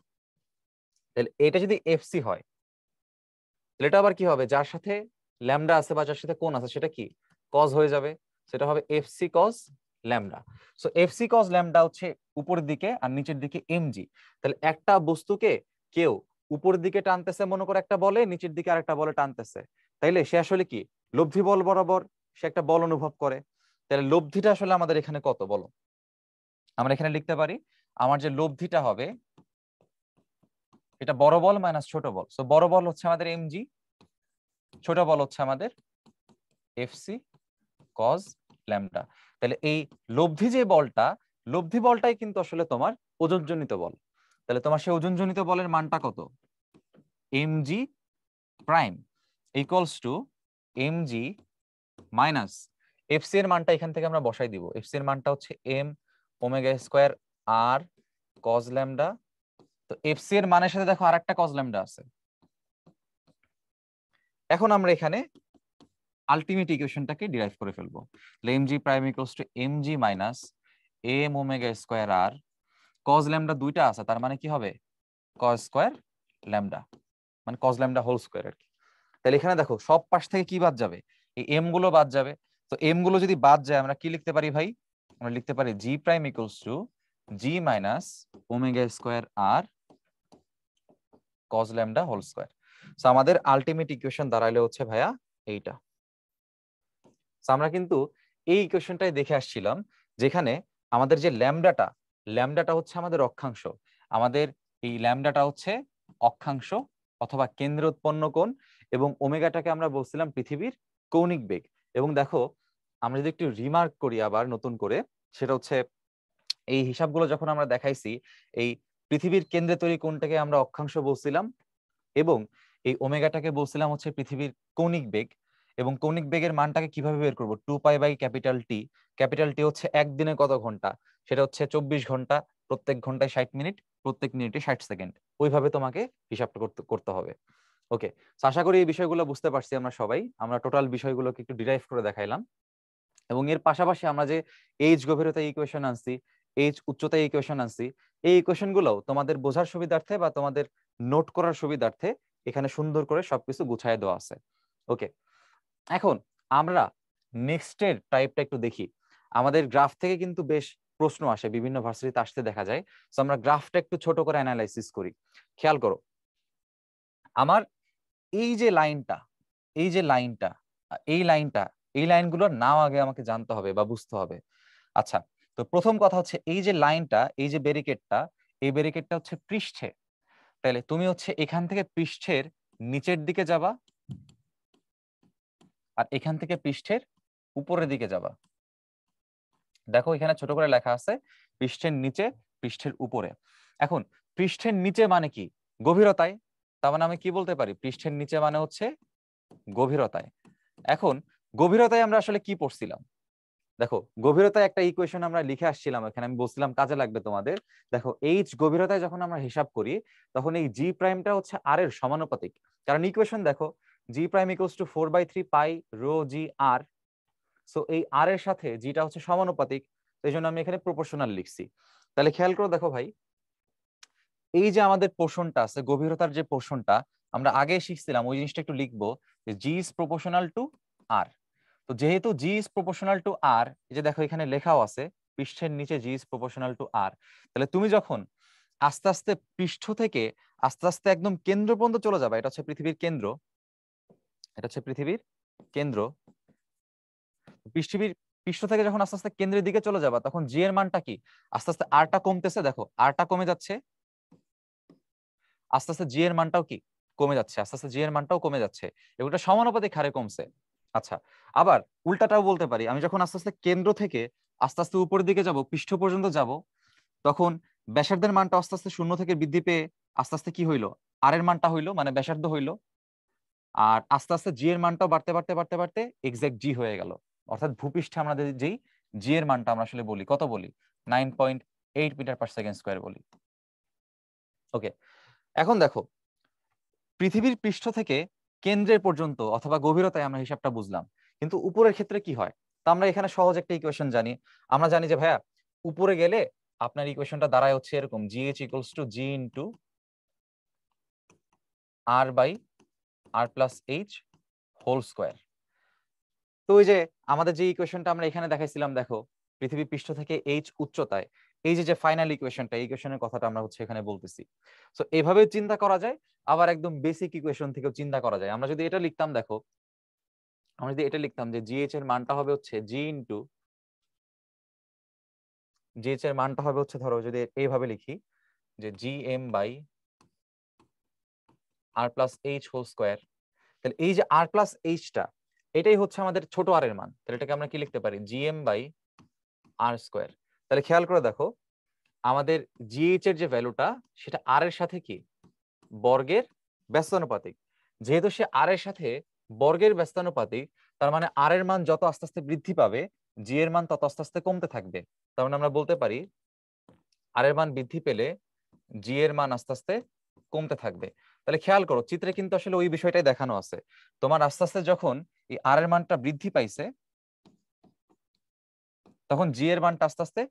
তাহলে এটা যদি এফসি হয় তাহলে এটা আবার কি হবে, যার সাথে ল্যামডা আছে বা যার সাথে কোণ আছে সেটা কি কজ হয়ে যাবে, সেটা হবে FC cause lambda. So FC cause lambda হচ্ছে উপরের দিকে আর নিচের দিকে এমজি। তাহলে একটা বস্তুকে কেউ উপরের দিকে টানতেছে মনে করে একটা বলে, নিচের দিকে আরেকটা বলে টানতেছে, তাইলে সে আসলে কি লব্ধি বল বরাবর সে একটা বল অনুভব করে। তাহলে লব্ধিটা আসলে আমাদের এখানে কত বলো, আমরা এখানে লিখতে পারি আমার যে লব্ধিটা হবে এটা বড় বল মাইনাস ছোট বল। সো বড় বল হচ্ছে আমাদের এমজি, ছোট বল হচ্ছে আমাদের এফসি কজ ল্যামডা। তাহলে এই লব্ধি যে বলটা, লব্ধি বলটাই কিন্তু আসলে তোমার ওজনজনিত বল। তাহলে তোমার সেই ওজনজনিত বলের মানটা কত, MG prime equals to M G minus FC এর মানটা এখান থেকে আমরা বসাই দিব। এফসি এর মানটা হচ্ছে M omega square R cos lambda. তো এফসি এর মানের সাথে দেখো আরেকটা কজ ল্যামডা আছে। এখন আমরা এখানে আলটিমেট ইকুয়েশনটাকে ডিরাইভ করে ফেলবো। M G prime equals to M G minus M omega square R cos lambda দুইটা আছে, তার মানে কি হবে কজ স্কয়ার ল্যামডা, মানে কজ ল্যামডা হোল স্কয়ার আর কি। তাহলে এখানে দেখো সব পাশ থেকে কি বাদ যাবে, এই এম গুলো বাদ যাবে। তো এম গুলো যদি বাদ যায় আমরা কি লিখতে পারি ভাই, আমরা লিখতে পারি G prime equals to G minus omega square R cos lambda whole square. So আমাদের আলটিমেট ইকুয়েশন দাঁড়াইলে হচ্ছে ভাইয়া এইটা। আমরা কিন্তু এই ইকুয়েশনটাই দেখে আসছিলাম, যেখানে আমাদের যে ল্যামডাটা, ল্যামডাটা হচ্ছে আমাদের অক্ষাংশ, আমাদের এই ল্যামডাটা হচ্ছে অক্ষাংশ অথবা কেন্দ্রে উৎপন্ন কোণ, এবং ওমেগাটাকে আমরা বলছিলাম পৃথিবীর কৌণিক বেগ। এবং দেখো আমরা যদি একটু রিমার্ক করি আবার নতুন করে, সেটা হচ্ছে এই হিসাবগুলো যখন আমরা দেখাইছি, এই পৃথিবীর কেন্দ্রে তৈরি কোণটাকে আমরা অক্ষাংশ বলছিলাম, এবং এই ওমেগাটাকে বলছিলাম হচ্ছে পৃথিবীর কৌণিক বেগ। এবং কৌণিক বেগের মানটাকে কিভাবে বের করবো, 2π/T। ক্যাপিটাল টি হচ্ছে একদিনে কত ঘন্টা, সেটা হচ্ছে 24 ঘন্টা, প্রত্যেক ঘন্টায় 60 মিনিট, প্রত্যেক মিনিটে 60 সেকেন্ড। ওইভাবে তোমাকে হিসাবটা করতে হবে। ওকে, আশা করি এই বিষয়গুলো বুঝতে পারছি আমরা সবাই। আমরা টোটাল বিষয়গুলোকে একটু ডিরাইভ করে দেখাইলাম, এবং এর পাশাপাশি আমরা যে এইচ গভীরতা ইকুয়েশন আনছি, এইচ উচ্চতা ইকুয়েশন আনছি, এই ইকুয়েশন গুলো তোমাদের বোঝার সুবিধার্থে বা তোমাদের নোট করার সুবিধার্থে এখানে সুন্দর করে সবকিছু গুছায় দেওয়া আছে। ওকে, এখন আমরা নেক্সটের টাইপটা একটু দেখি। আমাদের গ্রাফ থেকে কিন্তু বেশ প্রশ্ন আসে, বিভিন্ন ভার্সিটিতে আসতে দেখা যায়। তো আমরা গ্রাফটা একটু ছোট করে অ্যানালাইসিস করি। খেয়াল করো আমার এই যে লাইনটা, এই যে লাইনটা, এই লাইনটা, এই লাইনগুলোর নাম আগে আমাকে জানতে হবে বা বুঝতে হবে। আচ্ছা, তো প্রথম কথা হচ্ছে এই যে লাইনটা, এই যে ব্যারিকেডটা, এই ব্যারিকেডটা হচ্ছে পৃষ্ঠে। তাহলে তুমি হচ্ছে এখান থেকে পৃষ্ঠের নিচের দিকে যাবা, আর এখান থেকে পৃষ্ঠের উপরের দিকে যাবা। দেখো এখানে ছোট করে লেখা আছে পৃষ্ঠের নিচে, পৃষ্ঠের উপরে। এখন পৃষ্ঠের নিচে মানে কি, গভীরতায়। তার মানে আমি কি বলতে পারি, পৃষ্ঠের নিচে মানে হচ্ছে গভীরতায়। এখন গভীরতায় আমরা আসলে কি পড়ছিলাম, দেখো গভীরতায় একটা ইকুয়েশন আমরা লিখে আসছিলাম, এখানে আমি বলছিলাম কাজে লাগবে তোমাদের। দেখো এইচ গভীরতায় যখন আমরা হিসাব করি তখন এই জি প্রাইমটা হচ্ছে আর এর সমানুপাতিক। কারণ ইকুয়েশন দেখো G prime equals to 4/3 pi rho G R. So এই আর এর সাথে জিটা হচ্ছে সমানুপাতিক, এই জন্য আমি এখানে প্রপোর্শনাল লিখছি। তাহলে খেয়াল করো দেখো ভাই, এই যে আমাদের পোর্শনটা আছে গভীরতার যে পোর্শনটা, আমরা আগে শিখছিলাম ওই জিনিসটা একটু লিখবো, যে জি ইজ প্রপোর্শনাল টু আর। তো যেহেতু জি ইজ প্রপোর্শনাল টু আর, এই যে দেখো এখানে লেখাও আছে পৃষ্ঠের নিচে জি ইজ প্রপোর্শনাল টু আর। তাহলে তুমি যখন আস্তে আস্তে পৃষ্ঠ থেকে আস্তে আস্তে একদম কেন্দ্র পর্যন্ত চলে যাবে, এটা হচ্ছে পৃথিবীর কেন্দ্র, এটা হচ্ছে পৃথিবীর কেন্দ্র, পৃথিবীর পৃষ্ঠ থেকে যখন আস্তে আস্তে কেন্দ্রের দিকে চলে যাবা তখন জি এর মানটা কি আস্তে আস্তে আরটা কমতেছে, দেখো আরটা কমে যাচ্ছে, আস্তে আস্তে জি এর মানটাও কি কমে যাচ্ছে, আস্তে আস্তে জি এর মানটাও কমে যাচ্ছে, এবং এটা সমানুপাতিক হারে কমছে। আচ্ছা, আবার উল্টাটাও বলতে পারি, আমি যখন আস্তে আস্তে কেন্দ্র থেকে আস্তে আস্তে উপরের দিকে যাব, পৃষ্ঠ পর্যন্ত যাব, তখন ব্যাসার্ধের মানটা আস্তে আস্তে শূন্য থেকে বৃদ্ধি পেয়ে আস্তে আস্তে কি হইলো, আর এর মানটা হইলো মানে ব্যাসার্ধ হইলো, আর আস্তে আস্তে জি এর মানটাও বাড়তে বাড়তে বাড়তে বাড়তে এক্সাক্ট জি হয়ে গেল। অর্থাৎ ভূপৃষ্ঠে আমাদের যেই জি এর মানটা আমরা আসলে বলি কত, বলি 9.8 মিটার পার সেকেন্ড স্কোয়ার বলি। ওকে, এখন দেখো পৃথিবীর পৃষ্ঠ থেকে কেন্দ্রের পর্যন্ত অথবা গভীরতায় আমরা হিসাবটা বুঝলাম, কিন্তু উপরের ক্ষেত্রে কি হয়, তা আমরা এখানে সহজ একটা ইকুয়েশন জানি। আমরা জানি যে ভাইয়া উপরে গেলে আপনার ইকুয়েশনটা দাঁড়ায় হচ্ছে এরকম, G H equals to G into R by R plus H whole square. তো ওই যে আমাদের যে ইকুয়েশনটা আমরা এখানে দেখাইছিলাম, দেখো পৃথিবী পৃষ্ঠ থেকে এইচ উচ্চতায়, এই যে ফাইনাল ইকুয়েশনটা, এই ইকুয়েশনের কথাটা আমরা হচ্ছে এখানে বলতেছি। সো এভাবে চিন্তা করা যায়, আবার একদম বেসিক ইকুয়েশন থেকেও চিন্তা করা যায়। আমরা যদি এটা লিখতাম, দেখো আমরা যদি এটা লিখতাম যে জিএইচ এর মানটা হবে হচ্ছে জি ইন্টু, জিএইচ এর মানটা হবে হচ্ছে, ধরো যদি এইভাবে লিখি যে G M by R plus H whole square, তাহলে এই যে আর প্লাস এইচটা, এটাই হচ্ছে আমাদের ছোট আর এর মান। তাহলে এটাকে আমরা কি লিখতে পারি, জিএম বাই আর স্কোয়ার। তাহলে খেয়াল করে দেখো, আমাদের জিএইচ এর যে ভ্যালুটা, সেটা আর এর সাথে কি বর্গের ব্যস্তানুপাতিক। যেহেতু সে আর এর সাথে বর্গের ব্যস্তানুপাতিক, তার মানে আর এর মান যত আস্তে আস্তে বৃদ্ধি পাবে, জি এর মান তত আস্তে আস্তে কমতে থাকবে। তার মানে আমরা বলতে পারি আর এর মান বৃদ্ধি পেলে জি এর মান আস্তে আস্তে কমতে থাকবে। তাহলে খেয়াল করো, চিত্রে কিন্তু আসলে ওই বিষয়টাই দেখানো আছে। তোমার আস্তে আস্তে যখন এই আর এর মানটা বৃদ্ধি পাইছে, তখন জি এর মানটা আস্তে আস্তে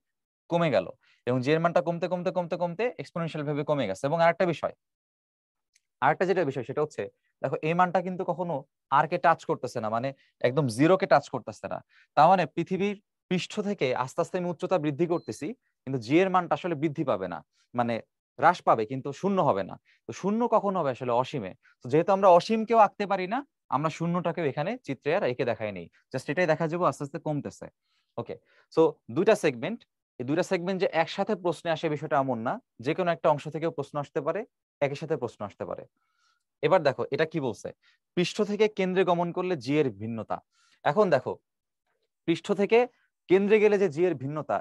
কমে গেল, এবং জি এর মানটা কমতে কমতে কমতে কমতে এক্সপোনেনশিয়াল ভাবে কমে গেছে। এবং আরেকটা বিষয়, যেটা বিষয় সেটা হচ্ছে, দেখো এই মানটা কিন্তু কখনো আর কে টাচ করতেছে না, মানে একদম জিরোকে টাচ করতেছে না। তার মানে পৃথিবীর পৃষ্ঠ থেকে আস্তে আস্তে আমি উচ্চতা বৃদ্ধি করতেছি, কিন্তু জি এর মানটা আসলে বৃদ্ধি পাবে না, মানে হ্রাস পাবে, কিন্তু শূন্য হবে না। তো শূন্য কখন হবে আসলে, অসীমে। তো যেহেতু আমরা অসীমকেও আঁকতে পারি না, আমরা শূন্যটাকেও এখানে চিত্রে আর এঁকে দেখাই নেই, জাস্ট এটাই দেখা যাবো আস্তে আস্তে কমতেছে। ওকে, সো দুইটা সেগমেন্ট, এই দুইটা সেগমেন্ট যে একসাথে প্রশ্নে আসে বিষয়টা এমন না, যে কোনো একটা অংশ থেকেও প্রশ্ন আসতে পারে, একই সাথে প্রশ্ন আসতে পারে। এবার দেখো এটা কি বলছে, পৃষ্ঠ থেকে কেন্দ্রে গমন করলে জি এর ভিন্নতা। এখন দেখো, পৃষ্ঠ থেকে কেন্দ্রে গেলে যে জি এর ভিন্নতা,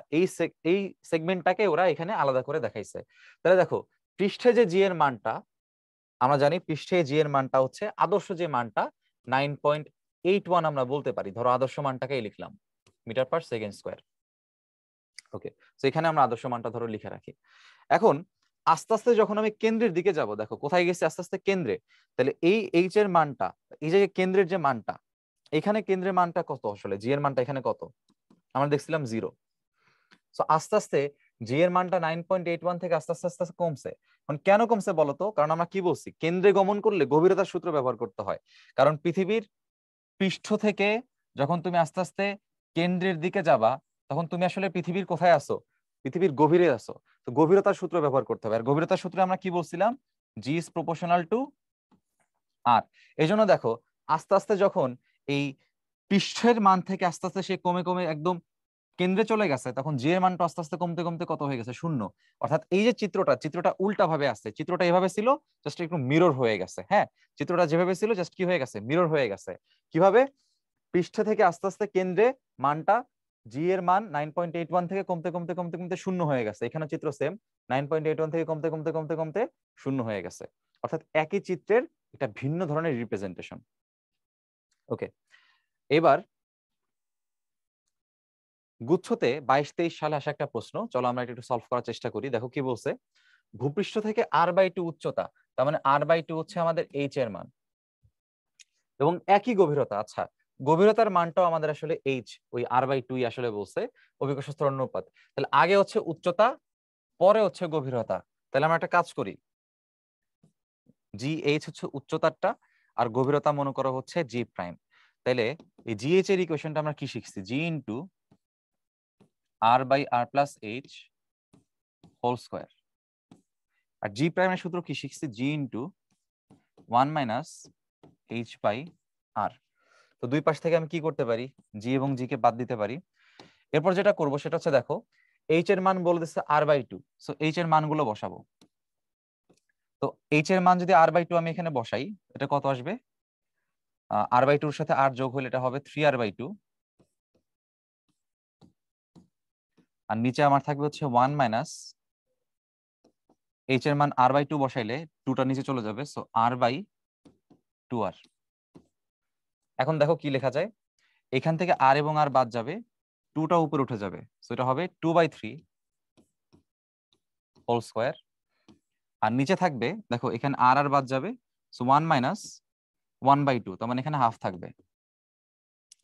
এই সেগমেন্টটাকে ওরা এখানে আলাদা করে দেখাইছে। তাহলে দেখো, পৃষ্ঠে যে জি এর মানটা, আমরা জানি পৃষ্ঠে জি এর মানটা হচ্ছে আদর্শ যে মানটা 9.81 আমরা বলতে পারি। ধরো আদর্শ মানটাকেই লিখলাম মিটার পার সেকেন্ড স্কোয়ার। ওকে, তো এখানে আমরা আদর্শ মানটা ধরো লিখে রাখি। এখন আস্তে আস্তে যখন আমি কেন্দ্রের দিকে যাব, দেখো কোথায় গেছি, আস্তে আস্তে কেন্দ্রে। তাহলে এই এইচ এর মানটা, এই যে কেন্দ্রের যে মানটা, এখানে কেন্দ্রের মানটা কত, আসলে জি এর মানটা এখানে কত, আমরা দেখছিলাম 0। তো আস্তে আস্তে জি এর মানটা 9.81 থেকে আস্তে আস্তে আস্তে আস্তে কমছে। মানে কেন কমছে বলতো, কারণ আমরা কি বলছি, কেন্দ্রে গমন করলে গভীরতার সূত্র ব্যবহার করতে হয়। কারণ পৃথিবীর পৃষ্ঠ থেকে যখন তুমি আস্তে আস্তে কেন্দ্রের দিকে যাবা, তখন তুমি আসলে পৃথিবীর কোথায় আছো, পৃথিবীর গভীরে আছো। তো গভীরতার সূত্র ব্যবহার করতে হবে। আর গভীরতার সূত্রে আমরা কি বলছিলাম, জি ইজ প্রপোর্শনাল টু আর। এই জন্য দেখো, আস্তে আস্তে যখন এই পৃষ্ঠের মান থেকে আস্তে আস্তে সে কমে কমে একদম কেন্দ্রে চলে গেছে, তখন জি এর মানটা আস্তে আস্তে কমতে কমতে কত হয়ে গেছে, শূন্য। অর্থাৎ এই যে চিত্রটা উল্টা ভাবে আসছে, চিত্রটা এভাবে ছিল, জাস্ট একটু মিরর হয়ে গেছে। হ্যাঁ, চিত্রটা যেভাবে ছিল জাস্ট কি হয়ে গেছে, মিরর হয়ে গেছে। কিভাবে, পৃষ্ঠ থেকে আস্তে আস্তে কেন্দ্রে মানটা, জি এর মান 9.81 থেকে কমতে কমতে কমতে কমতে শূন্য হয়ে গেছে। এখানে চিত্র সেম, 9.81 থেকে কমতে কমতে কমতে কমতে শূন্য হয়ে গেছে। অর্থাৎ একই চিত্রের একটা ভিন্ন ধরনের রিপ্রেজেন্টেশন। ওকে, এবার গুচ্ছতে 22-23 সালে আসা একটা প্রশ্ন, চলো আমরা এটা একটু সলভ করার চেষ্টা করি। দেখো কি বলছে, ভূপৃষ্ঠ থেকে r/2 উচ্চতা, তার মানে r/2 হচ্ছে আমাদের এইচ এর মান, এবং একই গভীরতা। আচ্ছা, গভীরতার মানটাও আমাদের আসলে এইচ, ওই r/2 আসলে বলছে, অভিকর্ষ ত্বরণ অনুপাত। তাহলে আগে হচ্ছে উচ্চতা, পরে হচ্ছে গভীরতা। তাহলে আমরা একটা কাজ করি, জি এইচ হচ্ছে উচ্চতারটা, আর গভীরতা মনে করো হচ্ছে জি প্রাইম। তাহলে এই জি এইচ এর ইকুয়েশনটা আমরা কি শিখছি, জি ইন্টু r/r+h হোল স্কোয়ার। আর জি প্রাইমের সূত্র কি শিখছি, জি ইন্টু 1 - h/r। তো দুই পাশ থেকে আমি কি করতে পারি, জি এবং জি কে বাদ দিতে পারি। এরপর যেটা করব সেটা হচ্ছে, দেখো এইচ এর মান বলে দিচ্ছে r/2, সো এইচ এর মানগুলো বসাবো। তো এইচ এর মান যদি r/2 আমি এখানে বসাই, এটা কত আসবে, r/2 এর সাথে r যোগ হলে এটা হবে 3r/2, আর নিচে আমার থাকবে হচ্ছে 1 - এইচ এর মান r/2 বসাইলে 2টা নিচে চলে যাবে, সো r/2r। এখন দেখো কি লেখা যায়, এখান থেকে আর এবং আর বাদ যাবে, 2টা উপরে উঠে যাবে, সো এটা হবে 2/3 হোল স্কোয়ার। আর নিচে থাকবে, দেখো এখানে আর আর বাদ যাবে, সো 1 - 1/2, তার মানে এখানে হাফ থাকবে।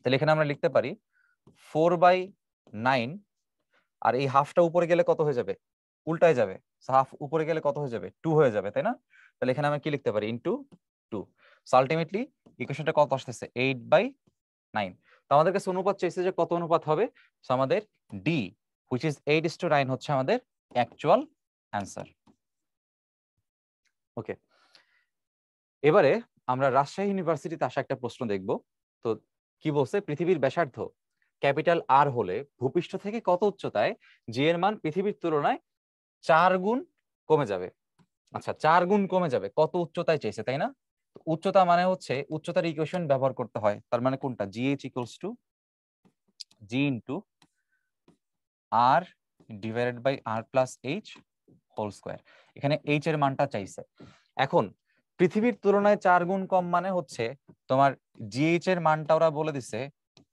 তাহলে এখানে আমরা লিখতে পারি 4/9, আর এই হাফটা উপরে গেলে কত হয়ে যাবে, উল্টায় যাবে, হাফ উপরে গেলে কত হয়ে যাবে, 2 হয়ে যাবে, তাই না? তাহলে এখানে আমরা কি লিখতে পারি ইনটু 2। সো আলটিমেটলি ইকুয়েশনটা কত আসতেছে 8/9। তো আমাদের কাছে অনুপাত চাইছে যে কত অনুপাত হবে, সো আমাদের ডি হুইচ ইজ 8:9 হচ্ছে আমাদের অ্যাকচুয়াল অ্যান্সার। ওকে, এবারে আমরা রাজশাহী ইউনিভার্সিটিতে আসা একটা প্রশ্ন দেখব। তো কি বলছে, পৃথিবীর ব্যাসার্ধ ক্যাপিটাল আর হলে ভূপৃষ্ঠ থেকে কত উচ্চতায় জি এর মান পৃথিবীর তুলনায় 4 গুণ কমে যাবে। আচ্ছা, 4 গুণ কমে যাবে, কত উচ্চতায় চাইছে তাই না? উচ্চতা মানে হচ্ছে উচ্চতার ইকুয়েশন ব্যবহার করতে হয়, তার মানে কোনটা, G H equals to G into R divided by R plus H whole square. এখানে এইচ এর মানটা চাইছে। এখন পৃথিবীর তুলনায় 4 গুণ কম মানে হচ্ছে তোমার জিএইচ এর মানটা ওরা বলে দিছে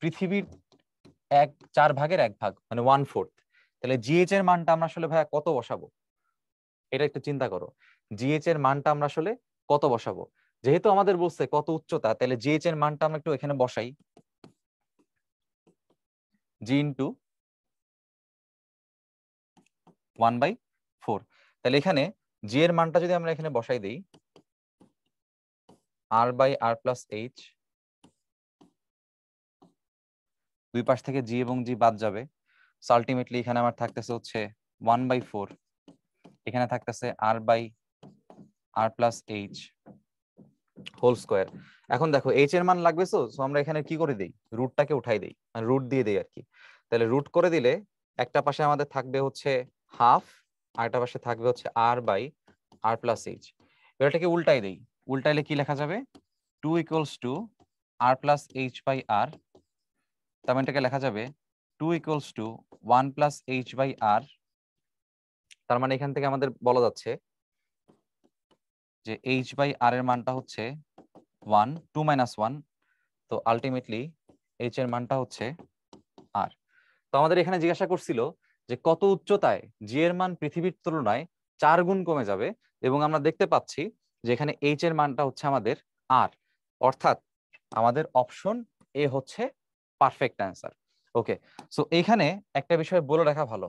পৃথিবীর 4/1 মানে 1/4। তাহলে জিএইচ এর মানটা আমরা আসলে ভাইয়া কত বসাবো, এটা একটু চিন্তা করো। জিএইচ এর মানটা আমরা আসলে কত বসাবো, যেহেতু আমাদের বলছে কত উচ্চতা, তাহলে জিএইচ এর মানটা আমরা একটু এখানে বসাই, জি ইন্টু 1/4। তাহলে এখানে জি এর মানটা যদি আমরা এখানে বসাই দিই আর বাই আর প্লাস এইচ, দুই পাশ থেকে জি এবং জি বাদ যাবে, সো আলটিমেটলি এখানে আমার থাকতেছে হচ্ছে 1/4, এখানে থাকতেছে R by R plus H whole square. এখন দেখো এইচ এর মান লাগবে, সো আমরা এখানে কি করে দিই, রুটটাকে উঠাই দেই, মানে রুট দিয়ে দেই আর কি। তাহলে রুট করে দিলে একটা পাশে আমাদের থাকবে হচ্ছে হাফ, আর একটা পাশে থাকবে হচ্ছে R by R plus H. এটাকে উল্টাই দেই, উল্টাইলে কি লেখা যাবে, 2 equals to R plus H by R, তার মানে এটাকে লেখা যাবে 2 equals to 1 plus H by R. তার মানে এখান থেকে আমাদের বলা যাচ্ছে যে এইচ বাই আর এর মানটা হচ্ছে 1, 2 - 1, তো আলটিমেটলি এইচ এর মানটা হচ্ছে আর। তো আমাদের এখানে জিজ্ঞাসা করছিল যে কত উচ্চতায় জি এর মান পৃথিবীর তুলনায় 4 গুণ কমে যাবে, এবং আমরা দেখতে পাচ্ছি যে এখানে এইচ এর মানটা হচ্ছে আমাদের আর, অর্থাৎ আমাদের অপশন এ হচ্ছে পারফেক্ট অ্যান্সার। ওকে, সো এইখানে একটা বিষয় বলে রাখা ভালো,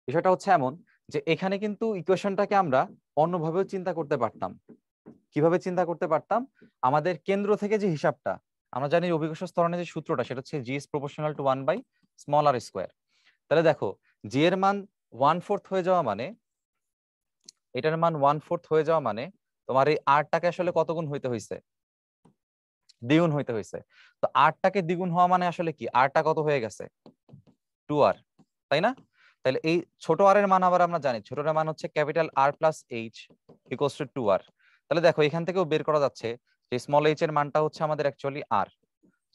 বিষয়টা হচ্ছে এমন যে এখানে কিন্তু ইকুয়েশনটাকে আমরা অন্যভাবেও চিন্তা করতে পারতাম। কিভাবে চিন্তা করতে পারতাম, আমাদের কেন্দ্র থেকে যে হিসাবটা আমরা জানি, অভিকর্ষ ত্বরণের যে সূত্রটা সেটা হচ্ছে G is proportional to 1/r square. তাহলে দেখো জি এর মান 1/4 হয়ে যাওয়া মানে, এটার মান 1/4 হয়ে যাওয়া মানে তোমার এই আরটাকে আসলে কত গুণ হইতে হয়েছে, দ্বিগুণ হইতে হয়েছে। তো আরটাকে দ্বিগুণ হওয়া মানে আসলে কি, আরটা কত হয়ে গেছে 2r, তাই না? তাহলে এই ছোট আর এর মান আবার আমরা জানি, ছোট এর মান হচ্ছে capital R plus H equals to 2r। তাহলে দেখো এখান থেকেও বের করা যাচ্ছে যে স্মল এইচ এর মানটা হচ্ছে আমাদের অ্যাকচুয়ালি আর।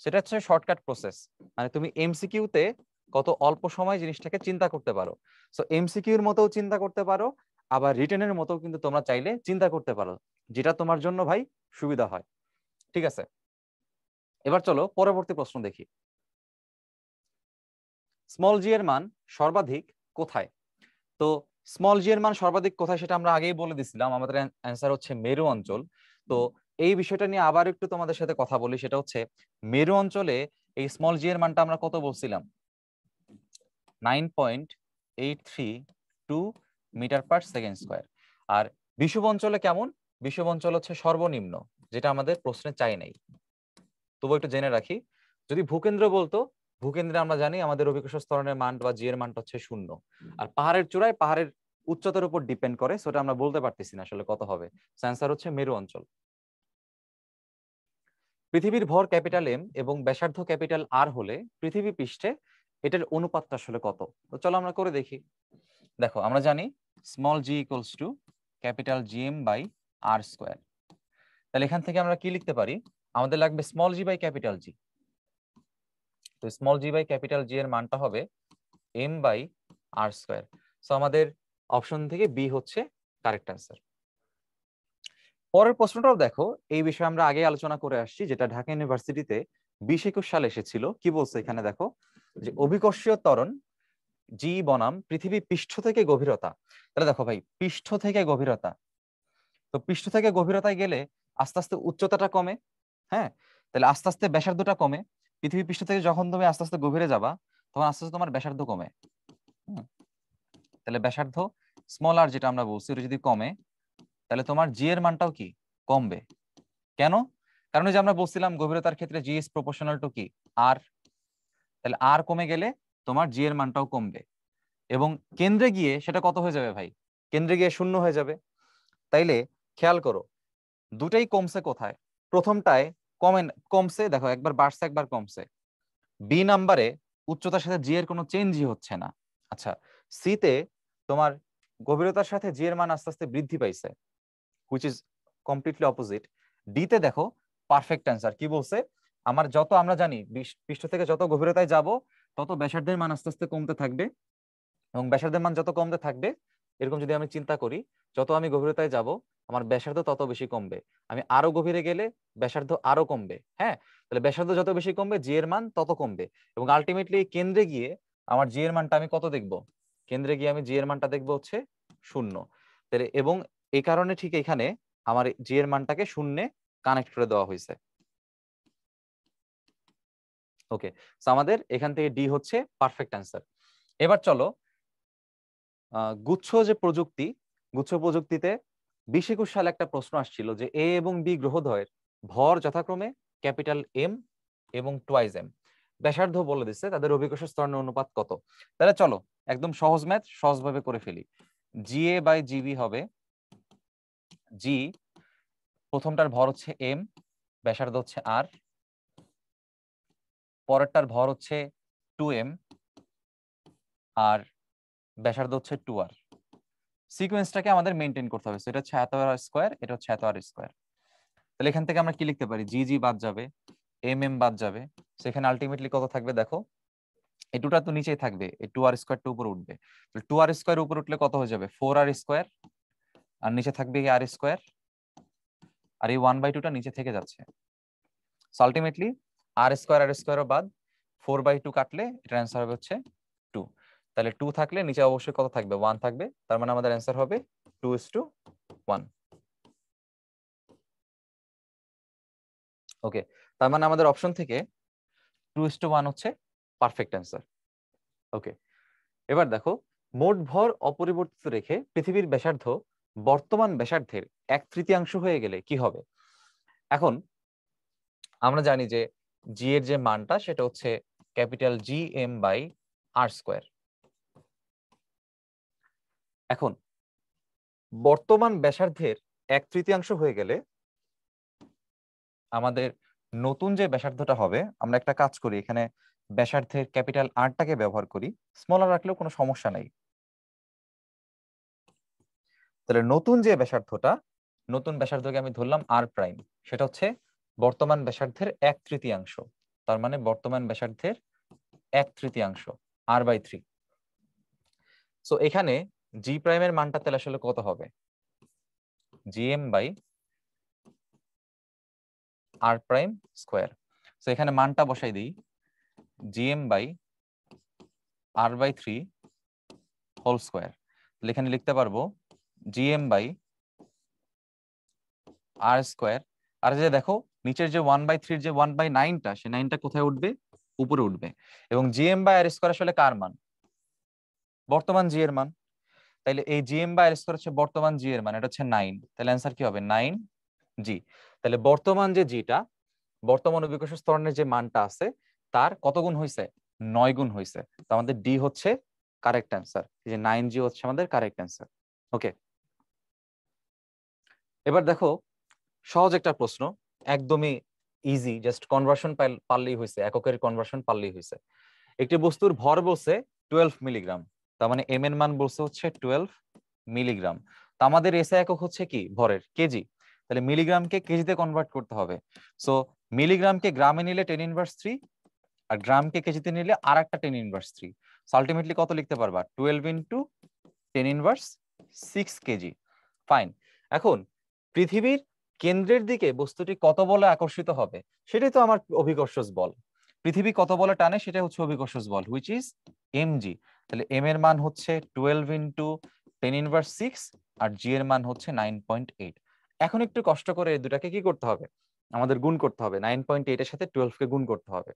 সেটা হচ্ছে শর্টকাট প্রসেস, মানে তুমি এমসিকিউ তে কত অল্প সময় জিনিসটাকে চিন্তা করতে পারো। সো এমসিকিউ এর মতও চিন্তা করতে পারো, আবার রিটেনের মতো কিন্তু তোমরা চাইলে চিন্তা করতে পারো, যেটা তোমার জন্য ভাই সুবিধা হয়। ঠিক আছে, এবার চলো পরবর্তী প্রশ্ন দেখি। স্মল জি এর মান সর্বাধিক কোথায়? তো স্মল জি এর মান সর্বাধিক কোথায় সেটা আমরা আগেই বলে দিছিলাম, আমাদের অ্যান্সার হচ্ছে মেরু অঞ্চল। তো এই বিষয়টা নিয়ে আবার একটু তোমাদের সাথে কথা বলি, সেটা হচ্ছে মেরু অঞ্চলে এই স্মল জি এর মানটা আমরা কত বলছিলাম, 9.832 মিটার পার সেকেন্ড স্কোয়ার। আর বিষুব অঞ্চলে কেমন, বিষুব অঞ্চল হচ্ছে সর্বনিম্ন, যেটা আমাদের প্রশ্নে চাই নাই, তবু একটু জেনে রাখি। যদি ভূকেন্দ্র বলতো, ভূকেন্দ্রে আমরা জানি আমাদের অভিকর্ষ ত্বরণের মান বা জি এর মানটা হচ্ছে 0। আর পাহাড়ের চূড়ায় পাহাড়ের উচ্চতার উপর ডিপেন্ড করে, সেটা আমরা বলতে পারতেছি না আসলে কত হবে। অ্যান্সার হচ্ছে মেরু অঞ্চল। পৃথিবীর ভর ক্যাপিটাল এম এবং ব্যাসার্ধ ক্যাপিটাল আর হলে পৃথিবী পৃষ্ঠে এটার অনুপাতটা আসলে কত? তো চলো আমরা করে দেখি। দেখো আমরা জানি small G equals to capital G M by R square. তাহলে এখান থেকে আমরা কি লিখতে পারি, আমাদের লাগবে small G by capital G. তো small G by capital G এর মানটা হবে M by R square. So আমাদের অপশন থেকে বি হচ্ছে কারেক্ট অ্যান্সার। পরের প্রশ্নটাও দেখো, এই বিষয়ে আমরা আগে আলোচনা করে আসছি, যেটা ঢাকা ইউনিভার্সিটিতে 2021 সালে এসেছিল। কি বলছে এখানে দেখো, যে অভিকর্ষীয় ত্বরণ জি বনাম পৃথিবী পৃষ্ঠ থেকে গভীরতা। তাহলে দেখো ভাই, পৃষ্ঠ থেকে গভীরতা, তো পৃষ্ঠ থেকে গভীরতায় গেলে আস্তে আস্তে উচ্চতাটা কমে, হ্যাঁ, তাহলে আস্তে আস্তে ব্যাসার্ধটা কমে। পৃথিবী পৃষ্ঠ থেকে যখন তুমি আস্তে আস্তে গভীরে যাবা, তখন আস্তে আস্তে তোমার ব্যাসার্ধ কমে। তাহলে ব্যাসার্ধ স্মল আর যেটা আমরা বলছি, ওটা যদি কমে, তাহলে তোমার জি এর মানটাও কি কমবে। কেন? কারণ যে আমরা বলছিলাম গভীরতার ক্ষেত্রে জি ইজ প্রপোর্শনাল টু কি আর, তাহলে আর কমে গেলে তোমার জি এর মানটাও কমবে এবং কেন্দ্রে গিয়ে সেটা কত হয়ে যাবে ভাই? কেন্দ্রে গিয়ে শূন্য হয়ে যাবে। তাইলে খেয়াল করো দুটাই কমছে কোথায়? প্রথমটায় কমছে, দেখো একবার বাড়ছে একবার কমছে। বি নাম্বারে উচ্চতার সাথে জি এর কোনো চেঞ্জই হচ্ছে না। আচ্ছা, সি তে তোমার গভীরতার সাথে জি এর মান আস্তে আস্তে বৃদ্ধি পাইছে, which is completely opposite. D তে দেখো পারফেক্ট অ্যান্সার কি বলছে, আমার যত আমরা জানি পৃষ্ঠ থেকে যত গভীরতায় যাব তত ব্যাসার্ধের মান আস্তে আস্তে কমতে থাকবে এবং ব্যাসার্ধের মান যত কমতে থাকবে, এরকম যদি আমি চিন্তা করি, যত আমি গভীরতায় যাব আমার ব্যাসার্ধ তত বেশি কমবে, আমি আরো গভীরে গেলে ব্যাসার্ধ আরো কমবে। হ্যাঁ, তাহলে ব্যাসার্ধ যত বেশি কমবে জি এর মান তত কমবে এবং আলটিমেটলি কেন্দ্রে গিয়ে আমার জি এর মানটা আমি কত দেখব? কেন্দ্রে গিয়ে আমি জি এর মানটা দেখবো হচ্ছে শূন্য। তাহলে এবং এই কারণে ঠিক এখানে আমার জি এর মানটাকে শূন্যে কানেক্ট করে দেওয়া হয়েছে। ওকে, আমাদের এখান থেকে ডি হচ্ছে পারফেক্ট অ্যান্সার। এবার চলো গুচ্ছ যে প্রযুক্তি, গুচ্ছ প্রযুক্তিতে 2021 সালে একটা প্রশ্ন আসছিল যে এ এবং বি গ্রহদ্বয়ের ভর যথাক্রমে ক্যাপিটাল এম এবং টুয়াইজ এম, ব্যাসার্ধ বলে দিচ্ছে, তাদের অভিকর্ষ ত্বরণের অনুপাত কত। তাহলে চলো একদম সহজ ম্যাথ সহজভাবে করে ফেলি। জি এ বাই জিবি হবে জি, প্রথমটার ভর হচ্ছে এম, ব্যাসার্ধ হচ্ছে আর, পরেরটার ভর হচ্ছে 2m আর ব্যাসার্ধ হচ্ছে 2r। সিকোয়েন্সটাকে আমাদের মেনটেন করতে হবে, এটা হচ্ছে এত আর স্কোয়ার, এটা হচ্ছে এত আর স্কোয়ার। তাহলে এখান থেকে আমরা কি লিখতে পারি? জি জি বাদ যাবে, এম এম বাদ যাবে, সেখানে আলটিমেটলি কত থাকবে দেখো, এই টুটা তো নিচেই থাকবে, এই 2r স্কোয়ারটা উপরে উঠবে, তাহলে 2r স্কোয়ার উপরে উঠলে কত হয়ে যাবে? 4r স্কোয়ার, আর নিচে থাকবে আর স্কোয়ার, আর এই 1/2টা নিচে থেকে যাচ্ছে। আলটিমেটলি আর স্কোয়ারও বাদ, 4/2 কাটলে এটার অ্যান্সার হবে হচ্ছে 2। তাহলে 2 থাকলে নিচে অবশ্যই কত থাকবে? 1 থাকবে, তার মানে আমাদের অ্যান্সার হবে 2:1। ওকে, তার মানে আমাদের অপশন থেকে 2:1 হচ্ছে পারফেক্ট অ্যান্সার। ওকে, এবার দেখো মোট ভর অপরিবর্তিত রেখে পৃথিবীর ব্যাসার্ধ বর্তমান ব্যাসার্ধের 1/3 হয়ে গেলে কি হবে? এখন আমরা জানি যে জি এর যে মানটা সেটা হচ্ছে capital G M by R square. এখন বর্তমান ব্যাসার্ধের 1/3 হয়ে গেলে আমাদের নতুন যে ব্যাসার্ধটা হবে, আমরা একটা কাজ করি, এখানে ব্যাসার্ধের ক্যাপিটাল আরটাকে ব্যবহার করি, স্মল আর রাখলেও কোনো সমস্যা নাই। তাহলে নতুন যে ব্যাসার্ধটা, নতুন ব্যাসার্ধকে আমি ধরলাম আর প্রাইম, সেটা হচ্ছে বর্তমান ব্যাসার্ধের 1/3। তার মানে বর্তমান ব্যাসার্ধের 1/3 r/3। সো এখানে জি প্রাইমের মানটা তাহলে আসলে কত হবে? G M by R prime square. So এখানে মানটা বসাই দিই, GM by r/3 whole square. তাহলে এখানে লিখতে পারবো জিএম বাই আর স্কোয়ার। আর যে দেখো নিচের যে 1/3 যে 1/9টা, সে 9টা কোথায় উঠবে? উপরে উঠবে। এবং জিএম বাই আর স্কোয়ার আসলে কার মান? বর্তমান জি এর মান। তাইলে এই জিএম বাই আর স্কোয়ার হচ্ছে বর্তমান জি এর মান, এটা হচ্ছে 9। তাহলে অ্যান্সার কি হবে? 9g। তাহলে বর্তমান যে জিটা, বর্তমান অভিকর্ষ ত্বরণের যে মানটা আছে তার কত গুণ হয়েছে? 9 গুণ হয়েছে। তো আমাদের ডি হচ্ছে কারেক্ট অ্যান্সার, এই যে 9g হচ্ছে আমাদের কারেক্ট অ্যান্সার। ওকে, এবার দেখো সহজ একটা প্রশ্ন, একদমই ইজি, জাস্ট কনভার্সন পারলেই হয়েছে, এককের কনভার্সন পারলেই হয়েছে। একটি বস্তুর ভর বলছে 12 মিলিগ্রাম, তার মানে এম এর মান বলছে হচ্ছে 12 মিলিগ্রাম। তো আমাদের এসআই একক হচ্ছে কি ভরের? কেজি। তাহলে মিলিগ্রামকে কেজিতে কনভার্ট করতে হবে। সো মিলিগ্রামকে গ্রামে নিলে 10⁻³ আর গ্রামকে কেজিতে নিলে আর একটা 10⁻³। আলটিমেটলি কত লিখতে পারবা? 12 ইন্টু 10⁻6 কেজি। ফাইন। এখন পৃথিবীর কেন্দ্রের দিকে বস্তুটি কত বলে আকর্ষিত হবে, সেটাই তো আমার অভিকর্ষজ বল। পৃথিবী কত বলে টানে সেটা হচ্ছে অভিকর্ষজ বল, হুইচ ইজ mg। তাহলে m এর মান হচ্ছে 12 ইন্টু 10⁻6 আর g এর মান হচ্ছে 9.8। এখন একটু কষ্ট করে এই দুটাকে কি করতে হবে? আমাদের গুণ করতে হবে, 9.8 এর সাথে 12 কে গুণ করতে হবে।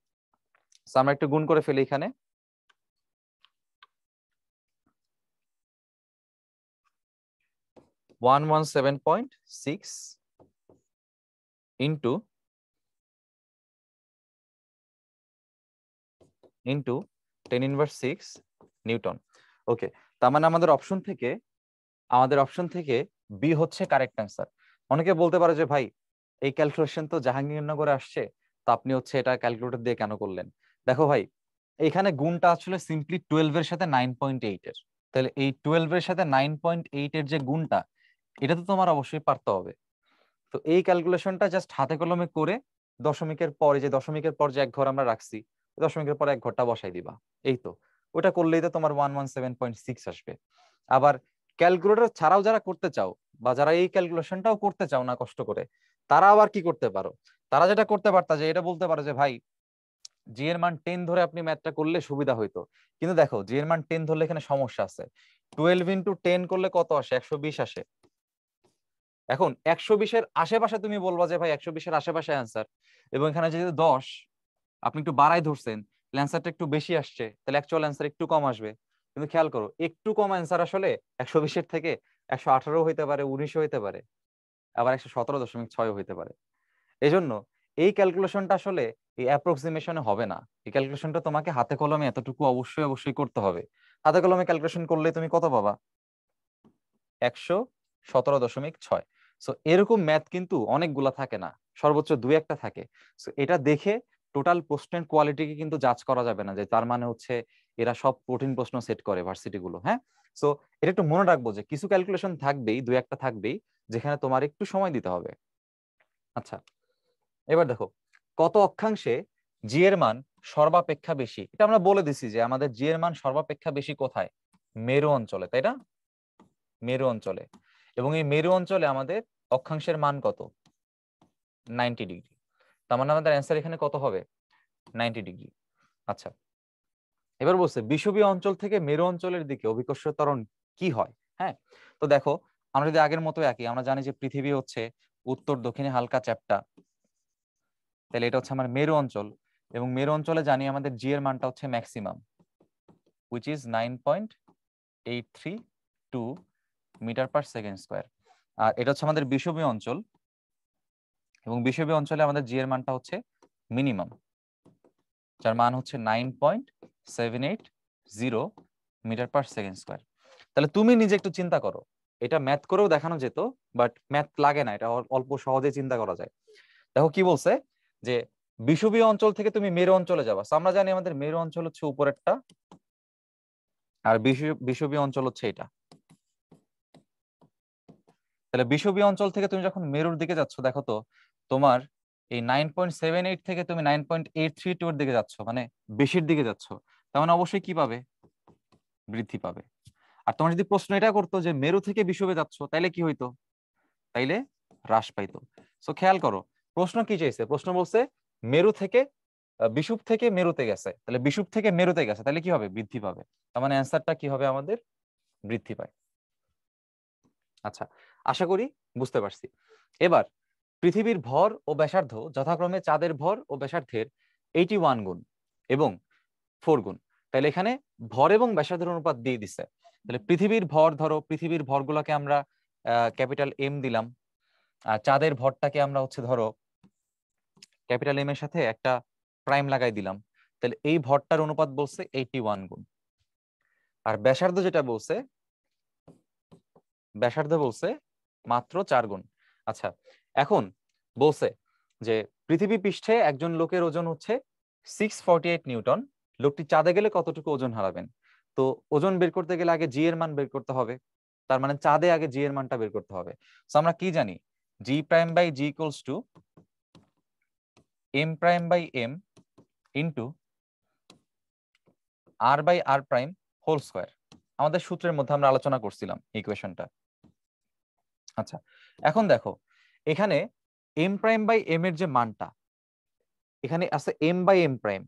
আমরা একটু গুণ করে ফেলি এখানে। 117.6 ইন্টু 10⁻6 নিউটন। ওকে, তার মানে আমাদের অপশন থেকে বি হচ্ছে কারেক্ট অ্যান্সার। অনেকে বলতে পারে যে ভাই এই ক্যালকুলেশন তো জাহাঙ্গীরনগরে আসছে, তো আপনি হচ্ছে এটা ক্যালকুলেটর দিয়ে কেন করলেন? দেখো ভাই, এখানে গুণটা আসলে সিম্পলি 12 এর সাথে 9.8 এর। তাহলে এই 12 এর সাথে 9.8 এর যে গুণটা, এটা তো তোমার অবশ্যই পারতে হবে। তো এই ক্যালকুলেশনটা জাস্ট হাতে কলমে করে দশমিকের পর যে এক ঘর আমরা রাখছি, দশমিকের পর এক ঘরটা বসাই দিবা। এই তো, ওটা করলেই তো তোমার 117.6 আসবে। আবার ক্যালকুলেটর ছাড়াও যারা করতে চাও, বা যারা এই ক্যালকুলেশনটাও করতে চাও না কষ্ট করে, তারা আবার কি করতে পারো? তারা যেটা করতে পারতা যে এটা বলতে পারো যে ভাই জি এর মান 10 ধরে আপনি ম্যাথটা করলে সুবিধা হইতো। কিন্তু দেখো জি এর মান 10 ধরলে এখানে সমস্যা আছে। 12 × 10 করলে কত আসে? 120 আসে। এখন 120-এর আশেপাশে তুমি বলবা যে ভাই 120-এর আশেপাশে অ্যান্সার, এবং এখানে যেহেতু 10 আপনি একটু বাড়াই ধরছেন, অ্যান্সারটা একটু বেশি আসছে, তাহলে অ্যাকচুয়াল অ্যান্সার একটু কম আসবে। কিন্তু খেয়াল করো, একটু কম অ্যান্সার আসলে 120-এর থেকে 118 হইতে পারে, 19 হইতে পারে, আবার 117.6 হইতে পারে। এই জন্য এই ক্যালকুলেশনটা আসলে এই অ্যাপ্রক্সিমেশনে হবে না। এই ক্যালকুলেশনটা তোমাকে হাতে কলমে এতটুকু অবশ্যই করতে হবে। হাতে কলমে ক্যালকুলেশন করলে তুমি কত পাবা? 117.6। সো এরকম ম্যাথ কিন্তু অনেকগুলা থাকে না, সর্বোচ্চ 2-1টা থাকে। সো এটা দেখে টোটাল প্রশ্নের কোয়ালিটিকে কিন্তু জাজ করা যাবে না যে তার মানে হচ্ছে এরা সব কঠিন প্রশ্ন সেট করে ভার্সিটি গুলো। হ্যাঁ, সো এটা একটু মনে রাখবো যে কিছু ক্যালকুলেশন থাকবেই, 2-1টা থাকবেই যেখানে তোমার একটু সময় দিতে হবে। আচ্ছা, এবার দেখো, কত অক্ষাংশে জি এর মান সর্বাপেক্ষা বেশি? এটা আমরা বলে দিছি যে আমাদের জি এর মান সর্বাপেক্ষা বেশি কোথায়? মেরু অঞ্চলে, তাই না? মেরু অঞ্চলে। এবং এই মেরু অঞ্চলে আমাদের অক্ষাংশের মান কত? 90 ডিগ্রি। তার মানে আমাদের অ্যান্সার এখানে কত হবে? 90 ডিগ্রি। আচ্ছা, এবার বলছে বিষুবীয় অঞ্চল থেকে মেরু অঞ্চলের দিকে অভিকর্ষ ত্বরণ কি হয়? হ্যাঁ, তো দেখো, আমরা যদি আগের মতো একই, আমরা জানি যে পৃথিবী হচ্ছে উত্তর দক্ষিণে হালকা চ্যাপ্টা, তাহলে এটা হচ্ছে আমার মেরু অঞ্চল। এবং মেরু অঞ্চলে জানি আমাদের জি এর মানটা হচ্ছে maximum, which is 9.832 metre per second square. আর এটা হচ্ছে আমাদের বিষুবীয় অঞ্চল, এবং বিষুবীয় অঞ্চলে আমাদের জি এর মানটা হচ্ছে মিনিমাম, যার মান হচ্ছে 9.780 মিটার/সেকেন্ড স্কয়ার। তাহলে তুমি নিজে একটু চিন্তা করো, এটা ম্যাথ করেও দেখানো যেত, বাট ম্যাথ লাগে না, এটা অল্প সহজে চিন্তা করা যায়। দেখো কি বলছে, যে বিষুবীয় অঞ্চল থেকে তুমি মেরু অঞ্চলে যাবা। আমরা জানি আমাদের মেরু অঞ্চল হচ্ছে উপরেরটা, আর বিষুবীয় অঞ্চল হচ্ছে এটা। তাহলে বিষুবীয় অঞ্চল থেকে তুমি যখন মেরুর দিকে যাচ্ছ, দেখো তো তোমার এই 9.78 থেকে তুমি 9.832 এর দিকে যাচ্ছ, মানে বেশির দিকে যাচ্ছ। তার মানে অবশ্যই কি পাবে? বৃদ্ধি পাবে। আর তোমার যদি প্রশ্ন এটা করতো যে মেরু থেকে বিষুবে যাচ্ছ, তাইলে কি হইতো? তাইলে হ্রাস পাইতো। সো খেয়াল করো, প্রশ্ন কি চাইছে? প্রশ্ন বলছে মেরু থেকে বিষুব থেকে মেরুতে গেছে, তাহলে বিষুব থেকে মেরুতে গেছে, তাহলে কি হবে? বৃদ্ধি পাবে। তার মানে অ্যান্সারটা কি হবে আমাদের? বৃদ্ধি পায়। আচ্ছা, আশা করি বুঝতে পারছি। এবার পৃথিবীর ভর ও ব্যাসার্ধ যথাক্রমে চাঁদের ভর ও ব্যাসার্ধের 81 গুণ এবং 4 গুণ। তাহলে এখানে ভর এবং ব্যাসার্ধের অনুপাত দিয়ে দিছে। তাহলে পৃথিবীর ভর, ধরো পৃথিবীর ভরগুলোকে আমরা ক্যাপিটাল এম দিলাম, আর চাঁদের ভরটাকে আমরা হচ্ছে ধরো ক্যাপিটাল এম এর সাথে একটা প্রাইম লাগাই দিলাম। তাহলে এই ভরটার অনুপাত বলছে 81 গুণ। আর ব্যাসার্ধ বলছে মাত্র 4 গুণ। আচ্ছা, এখন বলছে যে পৃথিবী পৃষ্ঠে একজন লোকের ওজন হচ্ছে 648 নিউটন, লোকটি চাঁদে গেলে কতটুকু ওজন হারাবেন? তো ওজন বের করতে গেলে আগে জি এর মান বের করতে হবে, তার মানে চাঁদে আগে জি এর মানটা বের করতে হবে। তো আমরা কি জানি? G prime by G equals to M prime by M into R by R prime whole square. আমাদের সূত্রের মধ্যে আমরা আলোচনা করছিলাম ইকুয়েশনটা। আচ্ছা, এখন দেখো এখানে এম প্রাইম বাই এম এর যে মানটা, এখানে আছে এম বাই এম প্রাইম,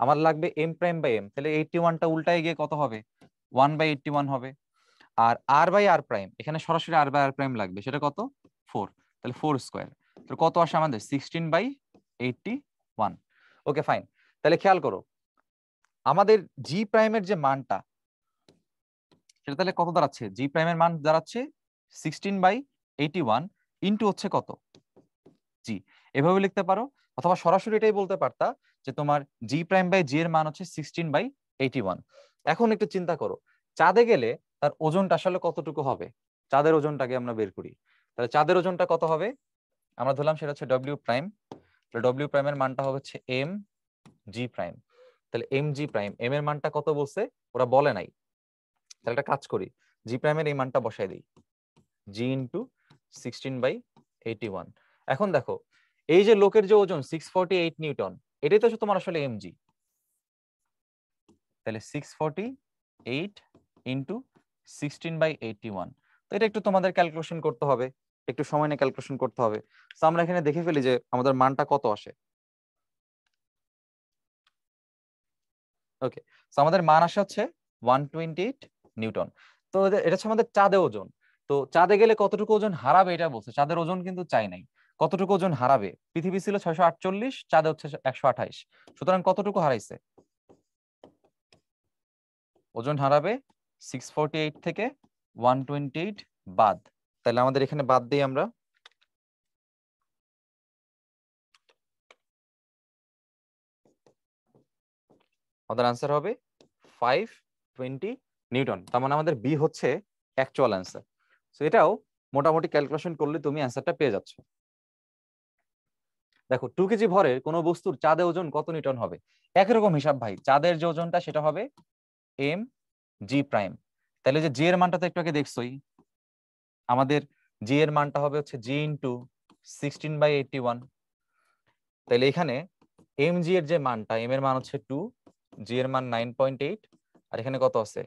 আমার লাগবে এম প্রাইম বাই এম, তাহলে 81টা উল্টায় গিয়ে কত হবে? 1/81 হবে। আর আর বাই আর প্রাইম, এখানে সরাসরি আর বাই আর প্রাইম লাগবে, সেটা কত? 4, তাহলে 4 স্কোয়ার। তাহলে কত আসে আমাদের? 16/81। Okay fine. তাহলে খেয়াল করো, আমাদের জি প্রাইমের যে মানটা, সেটা তাহলে কত দাঁড়াচ্ছে? জি প্রাইমের মান দাঁড়াচ্ছে 16/81 ইন্টু হচ্ছে কত, জি। এভাবে লিখতে পারো, অথবা সরাসরি এটাই বলতে পারতা যে তোমার জি প্রাইম বাই জি এর মান হচ্ছে 16/81। এখন একটু চিন্তা করো, চাঁদে গেলে তার ওজনটা আসলে কতটুকু হবে, চাঁদের ওজনটাকে আমরা বের করি। তাহলে চাঁদের ওজনটা কত হবে, আমরা ধরলাম সেটা হচ্ছে ডব্লিউ প্রাইম। ডব্লিউ প্রাইমের মানটা হবে হচ্ছে এম জি প্রাইম। তাহলে এম জি প্রাইম, এম এর মানটা কত বলছে ওরা বলে নাই। তাহলে একটা কাজ করি, জি প্রাইমের এই মানটা বসাই দিই, জি ইন্টু 16/81। এখন দেখো এই যে লোকের যে ওজন 648 নিউটন, এটাই তো তোমার আসলে এমজি। তাহলে 648 ইন্টু 16/81। তো এটা একটু তোমাদের ক্যালকুলেশন করতে হবে, একটু সময় নিয়ে ক্যালকুলেশন করতে হবে। তো আমরা এখানে দেখে ফেলি যে আমাদের মানটা কত আসে। ওকে, তো আমাদের মান আসে হচ্ছে 128 নিউটন। তো এটা হচ্ছে আমাদের চাঁদে ওজন। তো চাঁদে গেলে কতটুকু ওজন হারাবে এটা বলছে, চাঁদের ওজন কিন্তু চাই নাই। কতটুকু ওজন হারাবে, পৃথিবী ছিল 648, চাঁদে হচ্ছে 128, সুতরাং কতটুকু হারাইছে, ওজন হারাবে 648 থেকে 128 বাদ। তাহলে আমাদের এখানে বাদ দিই আমরা, আমাদের আনসার হবে 520 নিউটন। তার মানে আমাদের বি হচ্ছে অ্যাকচুয়াল অ্যান্সার। সো এটাও মোটামুটি ক্যালকুলেশন করলে তুমি অ্যান্সারটা পেয়ে যাচ্ছ। দেখো 2 কেজি ভরের কোনো বস্তুর চাঁদে ওজন কত নিউটন হবে, একই রকম হিসাব ভাই, চাঁদের যে ওজনটা সেটা হবে এম জি প্রাইম। তাহলে যে জি এর মানটা তো একটু আগে দেখছোই, আমাদের জি এর মানটা হবে হচ্ছে জি ইন্টু 16/81। তাহলে এখানে এম জি এর যে মানটা, এম এর মান হচ্ছে 2, জি এর মান 9.8, আর এখানে কত আছে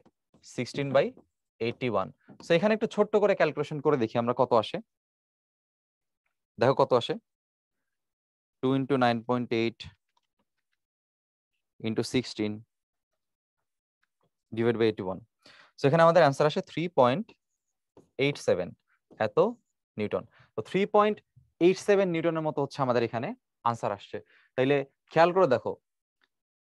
16/81। সো এখানে একটু ছোট্ট করে ক্যালকুলেশন করে দেখি আমরা কত আসে। দেখো কত আসে, 2 into 9.8 into 16 divide by 81। So এখানে আমাদের অ্যান্সার আসে 3.87 এত নিউটন। তো 3.87 নিউটনের মতো হচ্ছে আমাদের এখানে আনসার আসছে। তাইলে খেয়াল করে দেখো,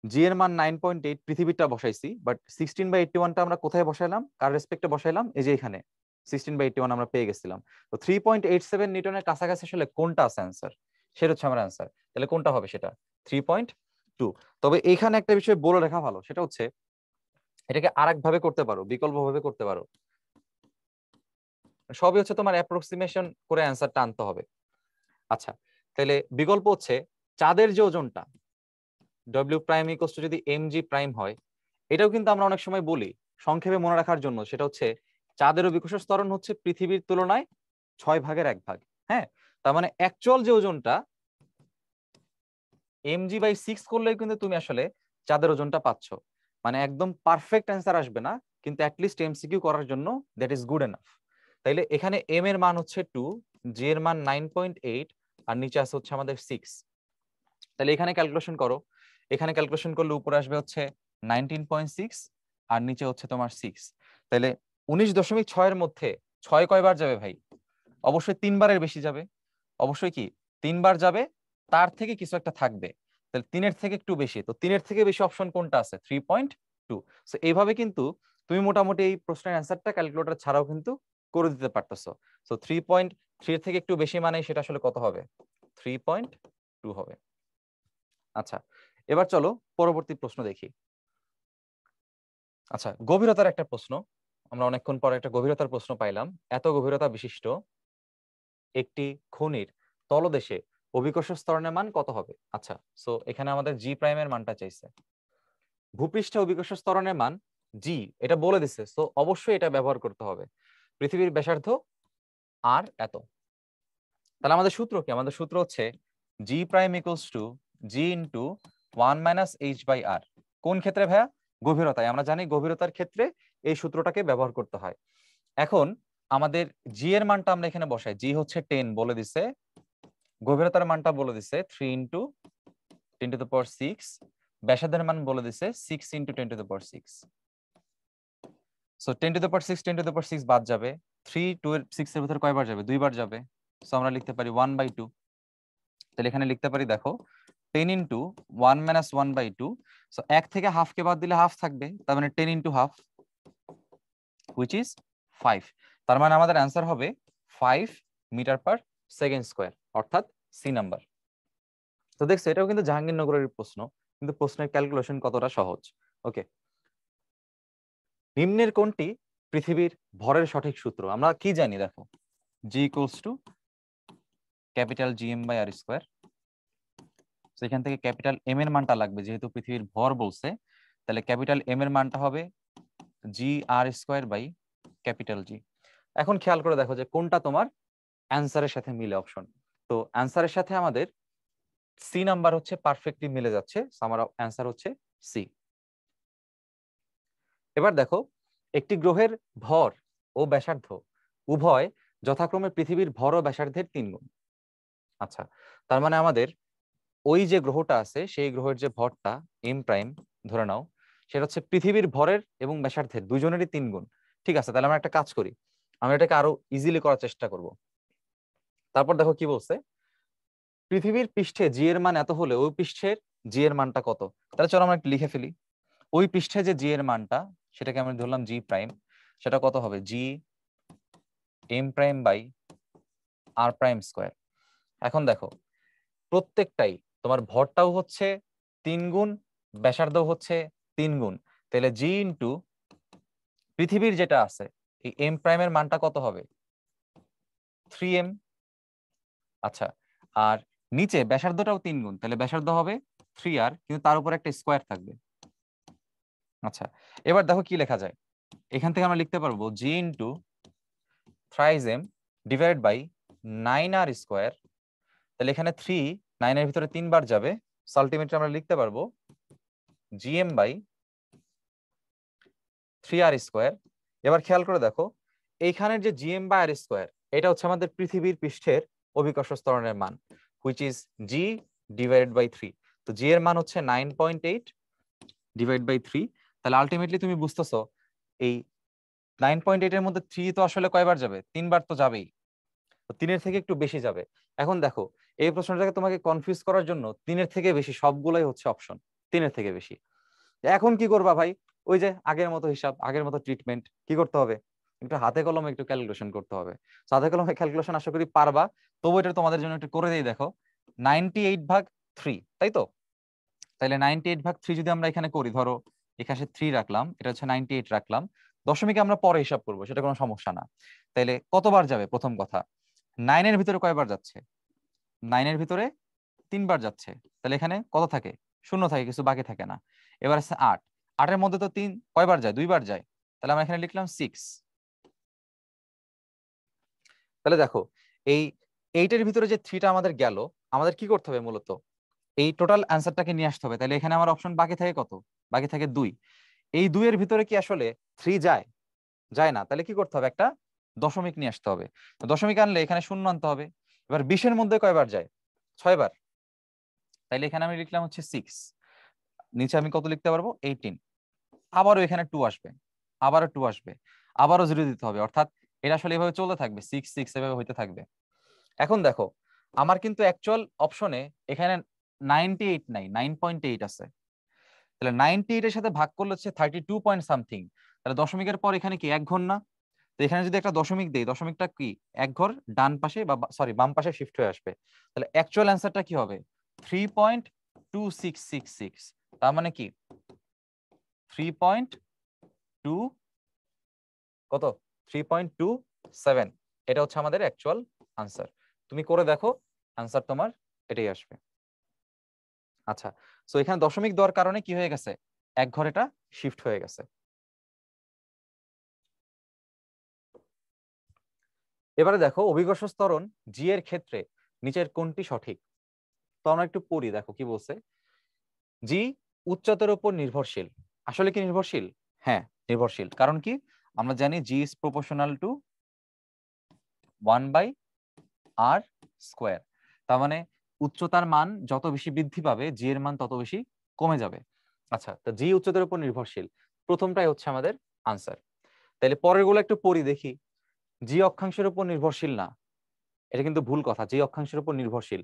জি এর মান 9.8, পৃথিবীটা বসাইছি, বাট 16/81টা আমরা কোথায় বসাইলাম, কার রেসপেক্টে বসাইলাম, এই যে এখানে 16/81 আমরা পেয়ে গেছিলাম। তো 3.87 নিউটনের কাছাকাছি আসলে কোনটা আছে অ্যান্সার, সেটা হচ্ছে আমার অ্যান্সার। তাহলে কোনটা হবে সেটা 3.2। তবে এখানে একটা বিষয় বলে রাখা ভালো, সেটা হচ্ছে এটাকে আরেক ভাবে করতে পারো, বিকল্প ভাবে করতে পারো। সবই হচ্ছে তোমার অ্যাপ্রক্সিমেশন করে অ্যান্সারটা আনতে হবে। আচ্ছা, তাহলে বিকল্প হচ্ছে চাঁদের যে ওজনটা ডব্লিউ প্রাইম ইকুয়ালস টু যদি এম জি প্রাইম হয়, এটাও কিন্তু আমরা অনেক সময় বলি সংক্ষেপে মনে রাখার জন্য, সেটা হচ্ছে চাঁদের অভিকর্ষজ ত্বরণ হচ্ছে পৃথিবীর তুলনায় 6/1 হ্যাঁ, তার মানে অ্যাকচুয়াল যে ওজনটা mg/6 করলেই কিন্তু তুমি আসলে চাঁদের ওজনটা পাচ্ছ। মানে একদম পারফেক্ট অ্যান্সার আসবে না, কিন্তু অ্যাটলিস্ট এমসিকিউ করার জন্য দ্যাট ইজ গুড এনাফ। তাইলে এখানে এম এর মান হচ্ছে 2, জি এর মান 9.8, আর নিচে আছে হচ্ছে আমাদের 6। তাহলে এখানে ক্যালকুলেশন করো, এখানে ক্যালকুলেশন করলে উপরে আসবে হচ্ছে 19.6 আর নিচে হচ্ছে তোমার 6। তাহলে 19.6 এর মধ্যে 6 কয়বার যাবে ভাই, অবশ্যই 3বারের বেশি যাবে, অবশ্যই কি 3বার যাবে, তার থেকে কিছু একটা থাকবে। তাহলে 3-এর থেকে একটু বেশি, তো 3-এর থেকে বেশি অপশন কোনটা আছে, 3.2। সো এইভাবে কিন্তু তুমি মোটামুটি এই প্রশ্নের অ্যান্সারটা ক্যালকুলেটর ছাড়াও কিন্তু করে দিতে পারতেছো। সো 3.3 এর থেকে একটু বেশি মানে সেটা আসলে কত হবে, 3.2 হবে। আচ্ছা, এবার চলো পরবর্তী প্রশ্ন দেখি। আচ্ছা, গভীরতার একটা প্রশ্ন, আমরা অনেকক্ষণ পরে একটা গভীরতার প্রশ্ন পাইলাম। এত গভীরতা বিশিষ্ট একটি খনির তলদেশে অভিকর্ষ ত্বরণের মান কত হবে। আচ্ছা, সো এখানে আমাদের জি প্রাইমের মানটা চাইছে, ভূপৃষ্ঠে অভিকর্ষ ত্বরণের মান জি, এটা বলে দিছে, সো অবশ্যই এটা ব্যবহার করতে হবে। পৃথিবীর ব্যাসার্ধ আর এত। তাহলে আমাদের সূত্র কি, আমাদের সূত্র হচ্ছে G prime equals to G into 1 - h/r। কোন ক্ষেত্রে ভাইয়া, গভীরতায়। আমরা জানি গভীরতার ক্ষেত্রে এই সূত্রটাকে ব্যবহার করতে হয়। এখন আমাদের জি এর মানটা আমরা এখানে বসাই, জি হচ্ছে 10 বলে দিছে, গভীরতার মানটা বলে দিছে 3 × 10⁶, ব্যাসার্ধের মান বলে দিছে 6 × 10⁶। সো 10⁶, 10⁶ বাদ যাবে, 3 2 এর 6 এর ভিতর কয়বার যাবে, 2বার যাবে। সো আমরা লিখতে পারি 1/2। তাহলে এখানে লিখতে পারি দেখো 10 × 1 - 1/2। সো 1 থেকে হাফকে বাদ দিলে হাফ থাকবে, তার মানে 10 × হাফ হুইচ ইজ 5। তার মানে আমাদের অ্যান্সার হবে 5 মিটার পার সেকেন্ড স্কোয়ার, অর্থাৎ সি নাম্বার। তো দেখছো এটাও কিন্তু জাহাঙ্গীরনগরের প্রশ্ন, কিন্তু প্রশ্নের ক্যালকুলেশন কতটা সহজ। ওকে, নিম্নের কোনটি পৃথিবীর ভরের সঠিক সূত্র? আমরা কি জানি দেখো, G equals to capital G M by R square. সেখান থেকে ক্যাপিটাল এম এর মানটা লাগবে, যেহেতু পৃথিবীর ভর বলছে, তাহলে ক্যাপিটাল এম এর মানটা হবে জি আর স্কোয়ার বাই ক্যাপিটাল জি। এখন খেয়াল করে দেখো যে কোনটা তোমার অ্যান্সারের সাথে মিলে অপশন। তো অ্যান্সারের সাথে আমাদের সি নাম্বার হচ্ছে পারফেক্টলি মিলে যাচ্ছে, আমার অ্যান্সার হচ্ছে সি। এবার দেখো, একটি গ্রহের ভর ও ব্যাসার্ধ উভয় যথাক্রমে পৃথিবীর ভর ও ব্যাসার্ধের 3 গুণ। আচ্ছা, তার মানে আমাদের ওই যে গ্রহটা আছে সেই গ্রহের যে ভরটা এম প্রাইম ধরে নাও, সেটা হচ্ছে পৃথিবীর ভরের এবং ব্যাসার্ধের দুজনেরই 3 গুণ। ঠিক আছে, তাহলে আমরা একটা কাজ করি, আমরা এটাকে আরো ইজিলি করার চেষ্টা করব। তারপর দেখো কি বলছে, পৃথিবীর পৃষ্ঠে জি এর মান এত হলে ওই পৃষ্ঠের জি এর মানটা কত। তাহলে চলো আমরা একটু লিখে ফেলি। ওই পৃষ্ঠে যে জি এর মানটা, সেটাকে আমরা ধরলাম জি প্রাইম, সেটা কত হবে, G M prime by R prime square. এখন দেখো, প্রত্যেকটাই তোমার ভরটাও হচ্ছে 3 গুণ, ব্যাসার্ধও হচ্ছে 3 গুণ, তাহলে জি ইন্টু পৃথিবীর যেটা আছে এই এম প্রাইমের মানটা কত হবে, 3m। আচ্ছা, আর নিচে ব্যাসার্ধটাও 3 গুণ, তাহলে ব্যাসার্ধ হবে 3r, কিন্তু তার উপর একটা স্কোয়ার থাকবে। আচ্ছা, এবার দেখো কি লেখা যায়, এখান থেকে আমরা লিখতে পারবো G into thrice M divide by 9r square. তাহলে এখানে 3 9 এর ভিতরে 3 বার যাবে, আলটিমেটলি আমরা লিখতে পারবো জিএম বাই 3r স্কোয়ার। এবার খেয়াল করে দেখো, এইখানের যে জিএম বাই আর স্কোয়ার, এটা হচ্ছে আমাদের পৃথিবীর পৃষ্ঠের অভিকর্ষ ত্বরণের মান, which is G divided by 3। তো জি এর মান হচ্ছে 9.8 ডিভাইড বাই 3। তাহলে আলটিমেটলি তুমি বুঝতেছো এই 9.8 এর মধ্যে 3 তো আসলে কয়বার যাবে, 3 বার তো যাবেই, 3-এর থেকে একটু বেশি যাবে। এখন দেখো, এই প্রশ্নটাকে তোমাকে কনফিউজ করার জন্য 3-এর থেকে বেশি সবগুলাই হচ্ছে অপশন, 3-এর থেকে বেশি। এখন কি করবা ভাই, ওই যে আগের মতো হিসাব, আগের মতো ট্রিটমেন্ট, কি করতে হবে, একটু হাতে কলমে একটু ক্যালকুলেশন করতে হবে। হাতে কলমে ক্যালকুলেশন আশা করি পারবা, তবু এটা তোমাদের জন্য একটু করে দিই। দেখো 98/3, তাই তো? তাহলে 98/3 যদি আমরা এখানে করি, ধরো এখানে 3 রাখলাম, এটা হচ্ছে 98 রাখলাম, দশমিকে আমরা পরে হিসাব করবো, সেটা কোনো সমস্যা না। তাইলে কতবার যাবে, প্রথম কথা 9 এর ভিতরে কয়বার যাচ্ছে, 9 এর ভিতরে 3 বার যাচ্ছে, তাহলে এখানে কত থাকে, শূন্য থাকে, কিছু বাকি থাকে না। এবার আছে 8, 8-এর মধ্যে তো 3 কয়বার যায়, 2 বার যায়, তাহলে আমরা এখানে লিখলাম 6। তাহলে দেখো, এই 8-এর ভিতরে যে 3টা আমাদের গেল, আমাদের কি করতে হবে মূলত, এই টোটাল অ্যান্সারটাকে নিয়ে আসতে হবে। তাহলে এখানে আমার অপশন বাকি থাকে কত, বাকি থাকে 2। এই 2-এর ভিতরে কি আসলে 3 যায়, যায় না, তাহলে কি করতে হবে, একটা দশমিক নিয়ে আসতে হবে। তো দশমিক আনলে এখানে শূন্য আনতে হবে। এবার 20-এর মধ্যে কয়বার যায়, 6 বার, তাইলে এখানে আমি লিখলাম হচ্ছে 6। নিচে আমি কত লিখতে পারবো, 18। আবারও এখানে 2 আসবে, আবারও 2 আসবে, আবারও 0 দিতে হবে, অর্থাৎ এটা আসলে এভাবে চলতে থাকবে, 6 6 এভাবে হইতে থাকবে। এখন দেখো, আমার কিন্তু অ্যাকচুয়াল অপশনে এখানে 98 নাই, 9.8 আছে। তাহলে 98 এর সাথে ভাগ করলে হচ্ছে 32 পয়েন্ট সামথিং। তাহলে দশমিকের পর এখানে কি 1 ঘর না? তো এখানে যদি একটা দশমিক দেই, দশমিকটা কি 1 ঘর ডান পাশে বা সরি বাম পাশে শিফট হয়ে আসবে। তাহলে অ্যাকচুয়াল অ্যান্সারটা কি হবে, 3.2666। তার মানে কি 3.2 কত, 3.27, এটা হচ্ছে আমাদের অ্যাকচুয়াল আনসার। তুমি করে দেখো, আনসার তোমার এটাই আসবে। আচ্ছা, সো এখানে দশমিক দেওয়ার কারণে কি হয়ে গেছে, 1 ঘর এটা শিফট হয়ে গেছে। এবারে দেখো, অভিকর্ষ ত্বরণ জি এর ক্ষেত্রে নিচের কোনটি সঠিক। তো আমরা একটু পড়ি, দেখো কি বলছে, জি উচ্চতার উপর নির্ভরশীল। আসলে কি নির্ভরশীল? হ্যাঁ, নির্ভরশীল। কারণ কি, আমরা জানি G is proportional to 1/r square. তার মানে উচ্চতার মান যত বেশি বৃদ্ধি পাবে, জি এর মান তত বেশি কমে যাবে। আচ্ছা, তো জি উচ্চতার উপর নির্ভরশীল, প্রথমটাই হচ্ছে আমাদের আনসার। তাহলে পরের গুলো একটু পড়ি দেখি। জি অক্ষাংশের উপর নির্ভরশীল না, এটা কিন্তু ভুল কথা। জি অক্ষাংশের উপর নির্ভরশীল,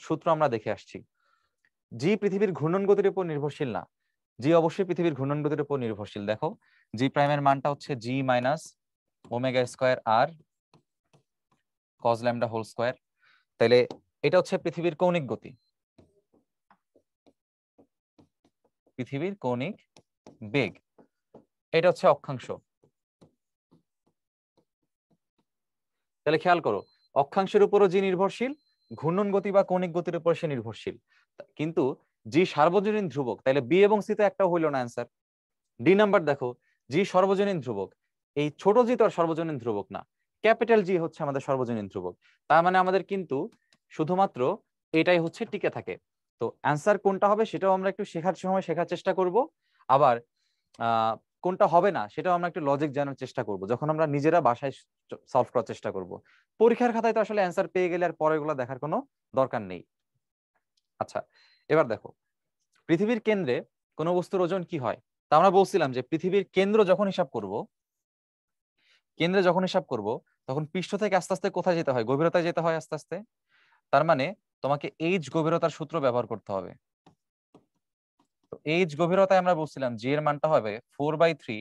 সূত্র আমরা দেখে আসছি। জি পৃথিবীর ঘূর্ণন গতির উপর নির্ভরশীল না, জি অবশ্যই পৃথিবীর ঘূর্ণন গতির উপর নির্ভরশীল। দেখো জি প্রাইমের মানটা হচ্ছে জি minus omega square R cos lambda whole square. তাহলে এটা হচ্ছে পৃথিবীর কৌণিক গতি, পৃথিবীর কৌণিক বেগ। এটা হচ্ছে অক্ষাংশ। তাহলে খেয়াল করো, অক্ষাংশের উপরও জি নির্ভরশীল, ঘূর্ণন গতি বা কৌণিক গতির উপর সে নির্ভরশীল। কিন্তু জি সার্বজনীন ধ্রুবক, তাহলে বি এবং সি তো একটাও হইল না অ্যান্সার। ডি নাম্বার দেখো, জি সর্বজনীন ধ্রুবক, এই ছোট জি তো আর সর্বজনীন ধ্রুবক না, ক্যাপিটাল জি হচ্ছে আমাদের সর্বজনীন ধ্রুবক। তার মানে আমাদের কিন্তু শুধুমাত্র এটাই হচ্ছে টিকে থাকে। তো অ্যান্সার কোনটা হবে সেটাও আমরা একটু শেখার সময় শেখার চেষ্টা করব, আবার কোনটা হবে না সেটাও আমরা একটু লজিক জানার চেষ্টা করব যখন আমরা নিজেরা বাসায় সলভ করার চেষ্টা করব। পরীক্ষার খাতায় তো আসলে অ্যান্সার পেয়ে গেলে আর পরেরগুলো দেখার কোনো দরকার নেই। আচ্ছা, এবার দেখো, পৃথিবীর কেন্দ্রে কোনো বস্তুর ওজন কি হয়? তা আমরা বলছিলাম যে পৃথিবীর কেন্দ্র যখন হিসাব করব, কেন্দ্রে যখন হিসাব করব তখন পৃষ্ঠ থেকে আস্তে আস্তে কোথায় যেতে হয়? গভীরতায় যেতে হয় আস্তে আস্তে। তার মানে তোমাকে এইচ গভীরতার সূত্র ব্যবহার করতে হবে। তো এইচ গভীরতায় আমরা বলছিলাম জি এর মানটা হবে 4/3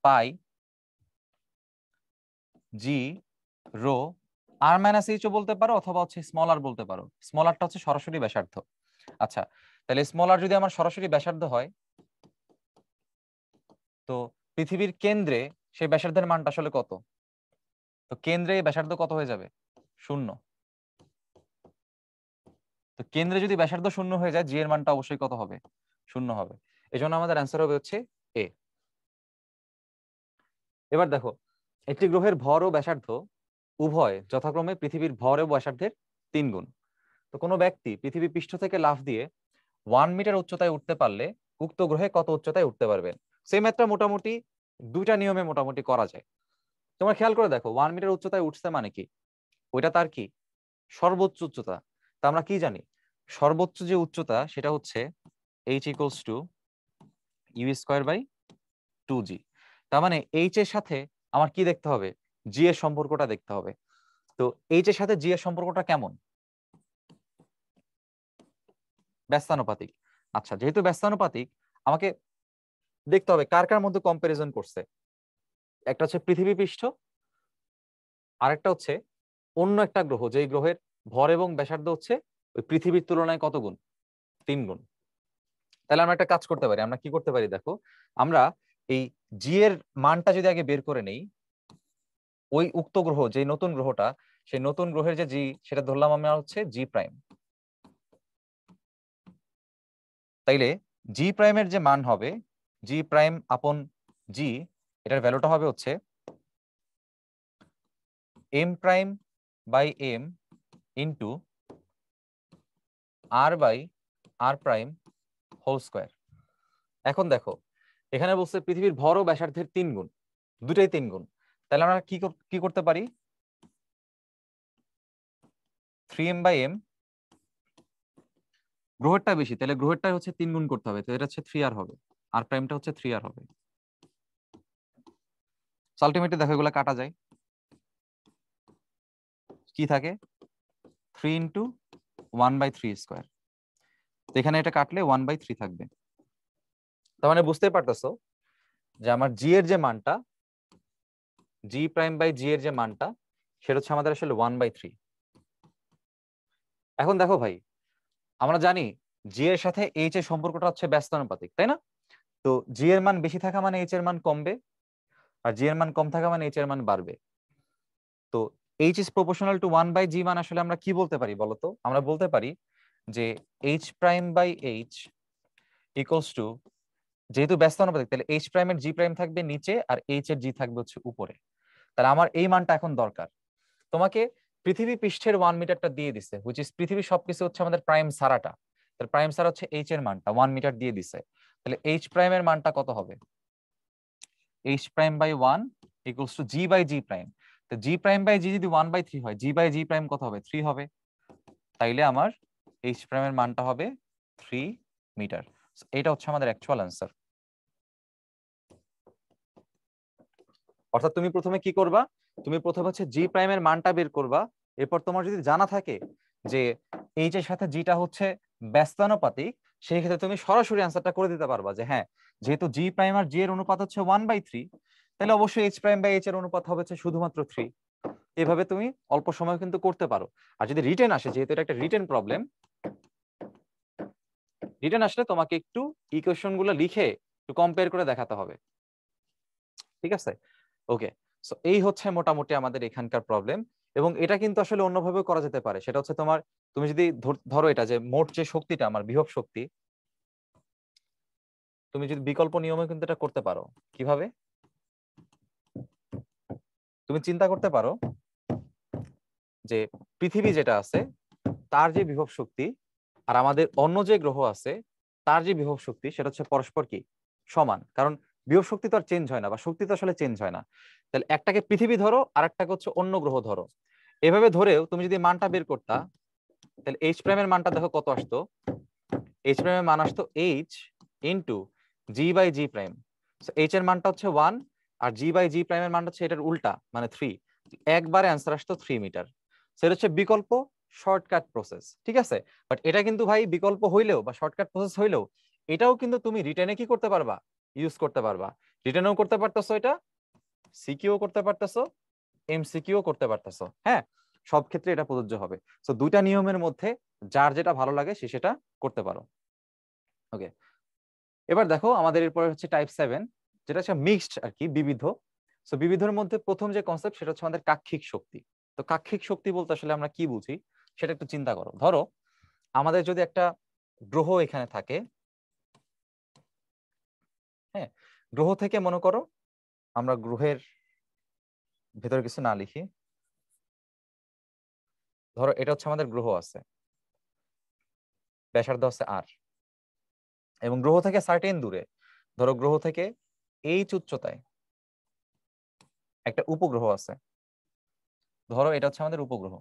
পাই জি রো আর মাইনাস এইচও বলতে পারো, অথবা হচ্ছে স্মল আর বলতে পারো। স্মল আরটা হচ্ছে সরাসরি ব্যাসার্ধ। আচ্ছা, তাহলে স্মল আর যদি আমার সরাসরি ব্যাসার্ধ হয়, তো পৃথিবীর কেন্দ্রে সেই ব্যাসার্ধের মানটা আসলে কত? তো কেন্দ্রে ব্যাসার্ধ কত হয়ে যাবে? 0। তো কেন্দ্রে যদি ব্যাসার্ধ 0 হয়ে যায়, জি এর মানটা অবশ্যই কত হবে? 0 হবে। এই জন্য আমাদের অ্যান্সার হবে হচ্ছে এ। এবার দেখো, একটি গ্রহের ভর ও ব্যাসার্ধ উভয় যথাক্রমে পৃথিবীর ভর ও ব্যাসার্ধের 3 গুণ। তো কোনো ব্যক্তি পৃথিবী পৃষ্ঠ থেকে লাফ দিয়ে 1 মিটার উচ্চতায় উঠতে পারলে উক্ত গ্রহে কত উচ্চতায় উঠতে পারবেন? সেই ম্যাথটা মোটামুটি দুইটা নিয়মে মোটামুটি করা যায়। তোমরা খেয়াল করে দেখো, 1 মিটার উচ্চতায় উঠছে মানে কি? ওইটা তার কি সর্বোচ্চ উচ্চতা। তা আমরা কি জানি? সর্বোচ্চ যে উচ্চতা সেটা হচ্ছে h equals to U square by 2g। তার মানে এইচ এর সাথে আমার কি দেখতে হবে? জি এর সম্পর্কটা দেখতে হবে। তো এইচ এর সাথে জি এর সম্পর্কটা কেমন? ব্যস্তানুপাতিক। আচ্ছা, যেহেতু ব্যস্তানুপাতিক, আমাকে দেখতে হবে কার কার মধ্যে কম্পারিজন করছে। একটা হচ্ছে পৃথিবী পৃষ্ঠ, আরেকটা হচ্ছে অন্য একটা গ্রহ, যেই গ্রহের ভর এবং ব্যাসার্ধ হচ্ছে ওই পৃথিবীর তুলনায় কত গুণ? 3 গুণ। তাহলে আমরা একটা কাজ করতে পারি, আমরা কি করতে পারি দেখো, আমরা এই জি এর মানটা যদি আগে বের করে নেই, ওই উক্ত গ্রহ যে নতুন গ্রহটা, সেই নতুন গ্রহের যে জি, সেটা ধরলাম আমরা হচ্ছে জি প্রাইম। তাইলে জি প্রাইমের যে মান হবে, জি প্রাইম আপন জি, এটার ভ্যালুটা হবে হচ্ছে M prime by M into R by R prime whole square. এখন দেখো, এখানে বলছে পৃথিবীর ভর ও ব্যাসার্ধের 3 গুণ, দুটাই 3 গুণ। তাহলে আমরা কি করতে পারি? 3m বাই এম, গ্রহেরটা বেশি, তাহলে গ্রহেরটা হচ্ছে 3 গুণ করতে হবে, তো এটা হচ্ছে 3r হবে, আর প্রাইমটা হচ্ছে 3r হবে। আলটিমেটলি দেখো এগুলো কাটা যায়, কি থাকে? 3 ইন্টু 1/3 স্কোয়ার। তো এখানে এটা কাটলে 1/3 থাকবে। তার মানে বুঝতে পারতেছো যে আমার জি এর যে মানটা, জি প্রাইম বাই জি এর যে মানটা, সেটা হচ্ছে আমাদের আসলে 1/3। এখন দেখো ভাই, আমরা জানি জি এর সাথে এইচ এর সম্পর্কটা হচ্ছে ব্যস্তানুপাতিক, তাই না? তো জি এর মান বেশি থাকা মানে এইচ এর মান কমবে, আর জি এর মান কম থাকা মানে এইচ এর মান বাড়বে। তো H is proportional two 1/g মান আসলে আমরা কি বলতে পারি বলতো? আমরা বলতে পারি যে H prime by H equals to, যেহেতু ব্যস্তানুপাতিক তাহলে এইচ প্রাইমের জি প্রাইম থাকবে নিচে আর এইচ এর জি থাকবে হচ্ছে উপরে। তাহলে আমার এই মানটা এখন দরকার। তোমাকে পৃথিবী পৃষ্ঠের 1 মিটারটা দিয়ে দিছে, হুইচ ইজ পৃথিবীর সবকিছু হচ্ছে আমাদের প্রাইম সারাটা। তাহলে প্রাইম সারা হচ্ছে এইচ এর মানটা 1 মিটার দিয়ে দিছে। তাহলে এইচ প্রাইমের মানটা কত হবে? H prime by 1 equals to G by G prime. তো জি প্রাইম বাই জি যদি 1/3 হয়, জি বাই জি প্রাইম কত হবে? 3 হবে। তাইলে আমার এইচ প্রাইমের মানটা হবে 3 মিটার। এটা হচ্ছে আমাদের অ্যাকচুয়াল অ্যান্সার। অর্থাৎ তুমি প্রথমে কি করবা? তুমি প্রথমে হচ্ছে জি প্রাইমের মানটা বের করবা। এরপর তোমার যদি জানা থাকে যে এইচ এর সাথে জিটা হচ্ছে ব্যস্তানুপাতিক, সেই ক্ষেত্রে তুমি সরাসরি অ্যান্সারটা করে দিতে পারবা যে হ্যাঁ, যেহেতু জি প্রাইম আর জি এর অনুপাত হচ্ছে 1/3, তাহলে অবশ্যই এইচ প্রাইম বাই এইচ এর অনুপাত হবে হচ্ছে শুধুমাত্র 3। এভাবে তুমি অল্প সময় কিন্তু করতে পারো। আর যদি রিটেন আসে, যেহেতু এটা একটা রিটেন প্রবলেম, রিটেন আসলে তোমাকে একটু ইকুয়েশন গুলো লিখে একটু কম্পেয়ার করে দেখাতে হবে, ঠিক আছে? ওকে, সো এই হচ্ছে মোটামুটি আমাদের এখানকার প্রবলেম। এবং এটা কিন্তু আসলে অন্যভাবে করা যেতে পারে। সেটা হচ্ছে তোমার, তুমি যদি ধরো এটা যে মোট যে শক্তিটা আমার বিভব শক্তি, তুমি যদি বিকল্প নিয়মে কিন্তু এটা করতে পারো। কিভাবে? তুমি চিন্তা করতে পারো যে পৃথিবী যেটা আছে তার যে বিভব শক্তি আর আমাদের অন্য যে গ্রহ আছে তার যে বিভব শক্তি, সেটা হচ্ছে পরস্পর কি সমান। কারণ বিভব শক্তি তো আর চেঞ্জ হয় না, বা শক্তি তো আসলে চেঞ্জ হয় না। তাহলে একটাকে পৃথিবী ধরো আর একটাকে হচ্ছে অন্য গ্রহ ধরো, এভাবে ধরেও তুমি যদি মানটা বের করতা, তাহলে এইচ প্রাইমের মানটা দেখো কত আসতো। এইচ প্রাইমের মান আসতো H into G by G prime. H এর মানটা হচ্ছে 1, আর জি বাই জি প্রাইমের মানটা হচ্ছে এটার উল্টা, মানে 3। একবারে অ্যান্সার আসতো 3 মিটার। সেটা হচ্ছে বিকল্প শর্টকাট প্রসেস, ঠিক আছে? বাট এটা কিন্তু ভাই বিকল্প হইলেও বা শর্টকাট প্রসেস হইলেও এটাও কিন্তু তুমি রিটেনে কি করতে পারবা, ইউজ করতে পারবা। রিটেনেও করতে পারতেছো, এটা সিকিউ করতে পারতেছো, এমসিকিউ করতে পারতেছো। হ্যাঁ, সব ক্ষেত্রে এটা প্রযোজ্য হবে। তো দুইটা নিয়মের মধ্যে যার যেটা ভালো লাগে সে সেটা করতে পারো। ওকে, এবার দেখো আমাদের এরপরে হচ্ছে টাইপ 7, যেটা হচ্ছে মিক্সড আর কি, বিবিধ। সো বিবিধের মধ্যে প্রথম যে কনসেপ্ট সেটা হচ্ছে আমাদের কাক্ষিক শক্তি। তো কাক্ষিক শক্তি বলতে আসলে আমরা কি বুঝি সেটা একটু চিন্তা করো। ধরো আমাদের যদি একটা গ্রহ এখানে থাকে, হ্যাঁ, গ্রহ থেকে মনে করো, আমরা গ্রহের ভেতরে কিছু না লিখি, ধরো এটা হচ্ছে আমাদের গ্রহ আছে, ব্যাসার্ধ আছে আর, এবং গ্রহ থেকে সার্টেন দূরে, ধরো গ্রহ থেকে এইচ উচ্চতায় একটা উপগ্রহ আছে, ধরো এটা হচ্ছে আমাদের উপগ্রহ।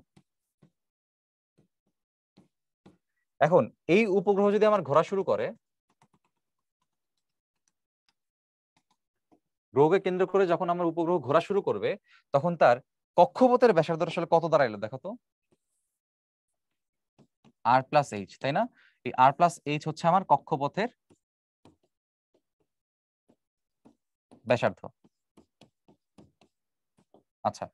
এখন এই উপগ্রহ যদি আমার ঘোরা শুরু করে, গ্রহকে কেন্দ্র করে যখন আমার উপগ্রহ ঘোরা শুরু করবে, তখন তার কক্ষপথের ব্যাসার্ধ আসলে কত দাঁড়াইলো দেখো তো, আর প্লাস এইচ, তাই না? এই আর প্লাস এইচ হচ্ছে আমার কক্ষপথের ব্যাসার্ধ। আচ্ছা,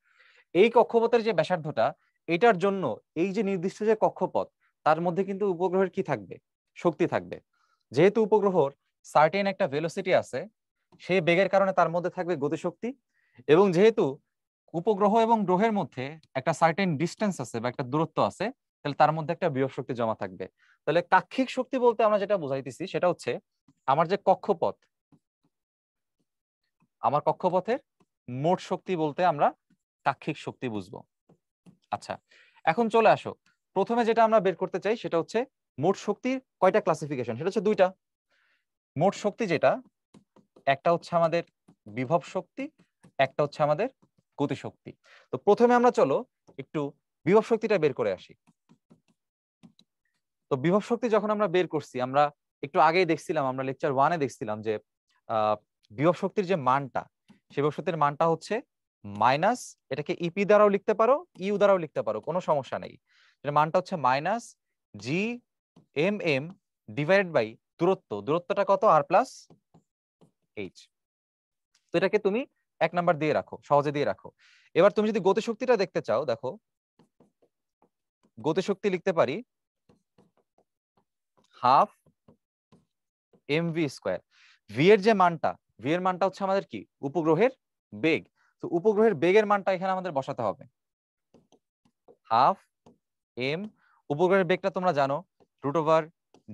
এই কক্ষপথের যে ব্যাসার্ধটা, এটার জন্য এই যে নির্দিষ্ট যে কক্ষপথ, তার মধ্যে কিন্তু উপগ্রহের কি থাকবে, শক্তি থাকবে। যেহেতু উপগ্রহর সার্টেন একটা ভেলোসিটি আছে, সেই বেগের কারণে তার মধ্যে থাকবে গতিশক্তি। এবং যেহেতু উপগ্রহ এবং গ্রহের মধ্যে একটা সার্টেন ডিস্টেন্স আছে বা একটা দূরত্ব আছে, তাহলে তার মধ্যে একটা বিভব শক্তি জমা থাকবে। তাহলে কাক্ষিক শক্তি বলতে আমরা যেটা বুঝাইতেছি সেটা হচ্ছে আমার যে কক্ষপথ, আমার কক্ষপথের মোট শক্তি বলতে আমরা কাক্ষিক শক্তি বুঝবো। আচ্ছা, এখন চলে আসো, প্রথমে যেটা আমরা বের করতে চাই সেটা হচ্ছে মোট শক্তির কয়টা ক্লাসিফিকেশন, সেটা হচ্ছে দুইটা। মোট শক্তি যেটা, একটা হচ্ছে আমাদের বিভব শক্তি, একটা হচ্ছে আমাদের গতিশক্তি। তো প্রথমে আমরা চলো একটু বিভব শক্তিটা বের করে আসি। তো বিভব শক্তি যখন আমরা বের করছি, আমরা একটু আগেই দেখছিলাম, আমরা লেকচার 1-এ দেখছিলাম যে বিভব শক্তির যে মানটা, সেই বিভব শক্তির মানটা হচ্ছে মাইনাস, এটাকে ইপি দ্বারাও লিখতে পারো, ইউ দ্বারাও লিখতে পারো, কোনো সমস্যা নেই। এর মানটা হচ্ছে minus G M M divided by দূরত্ব, দূরত্বটা কত, আর প্লাস এইচ। তো এটাকে তুমি 1 নাম্বার দিয়ে রাখো, সহজে দিয়ে রাখো। এবার তুমি যদি গতিশক্তিটা দেখতে চাও, দেখো গতিশক্তি লিখতে পারি half M V square. V এর যে মানটা, ভি এর মানটা হচ্ছে আমাদের কি, উপগ্রহের বেগ। তো উপগ্রহের বেগের মানটা এখানে আমাদের বসাতে হবে, হাফ এম, উপগ্রহের বেগটা তোমরা জানো root over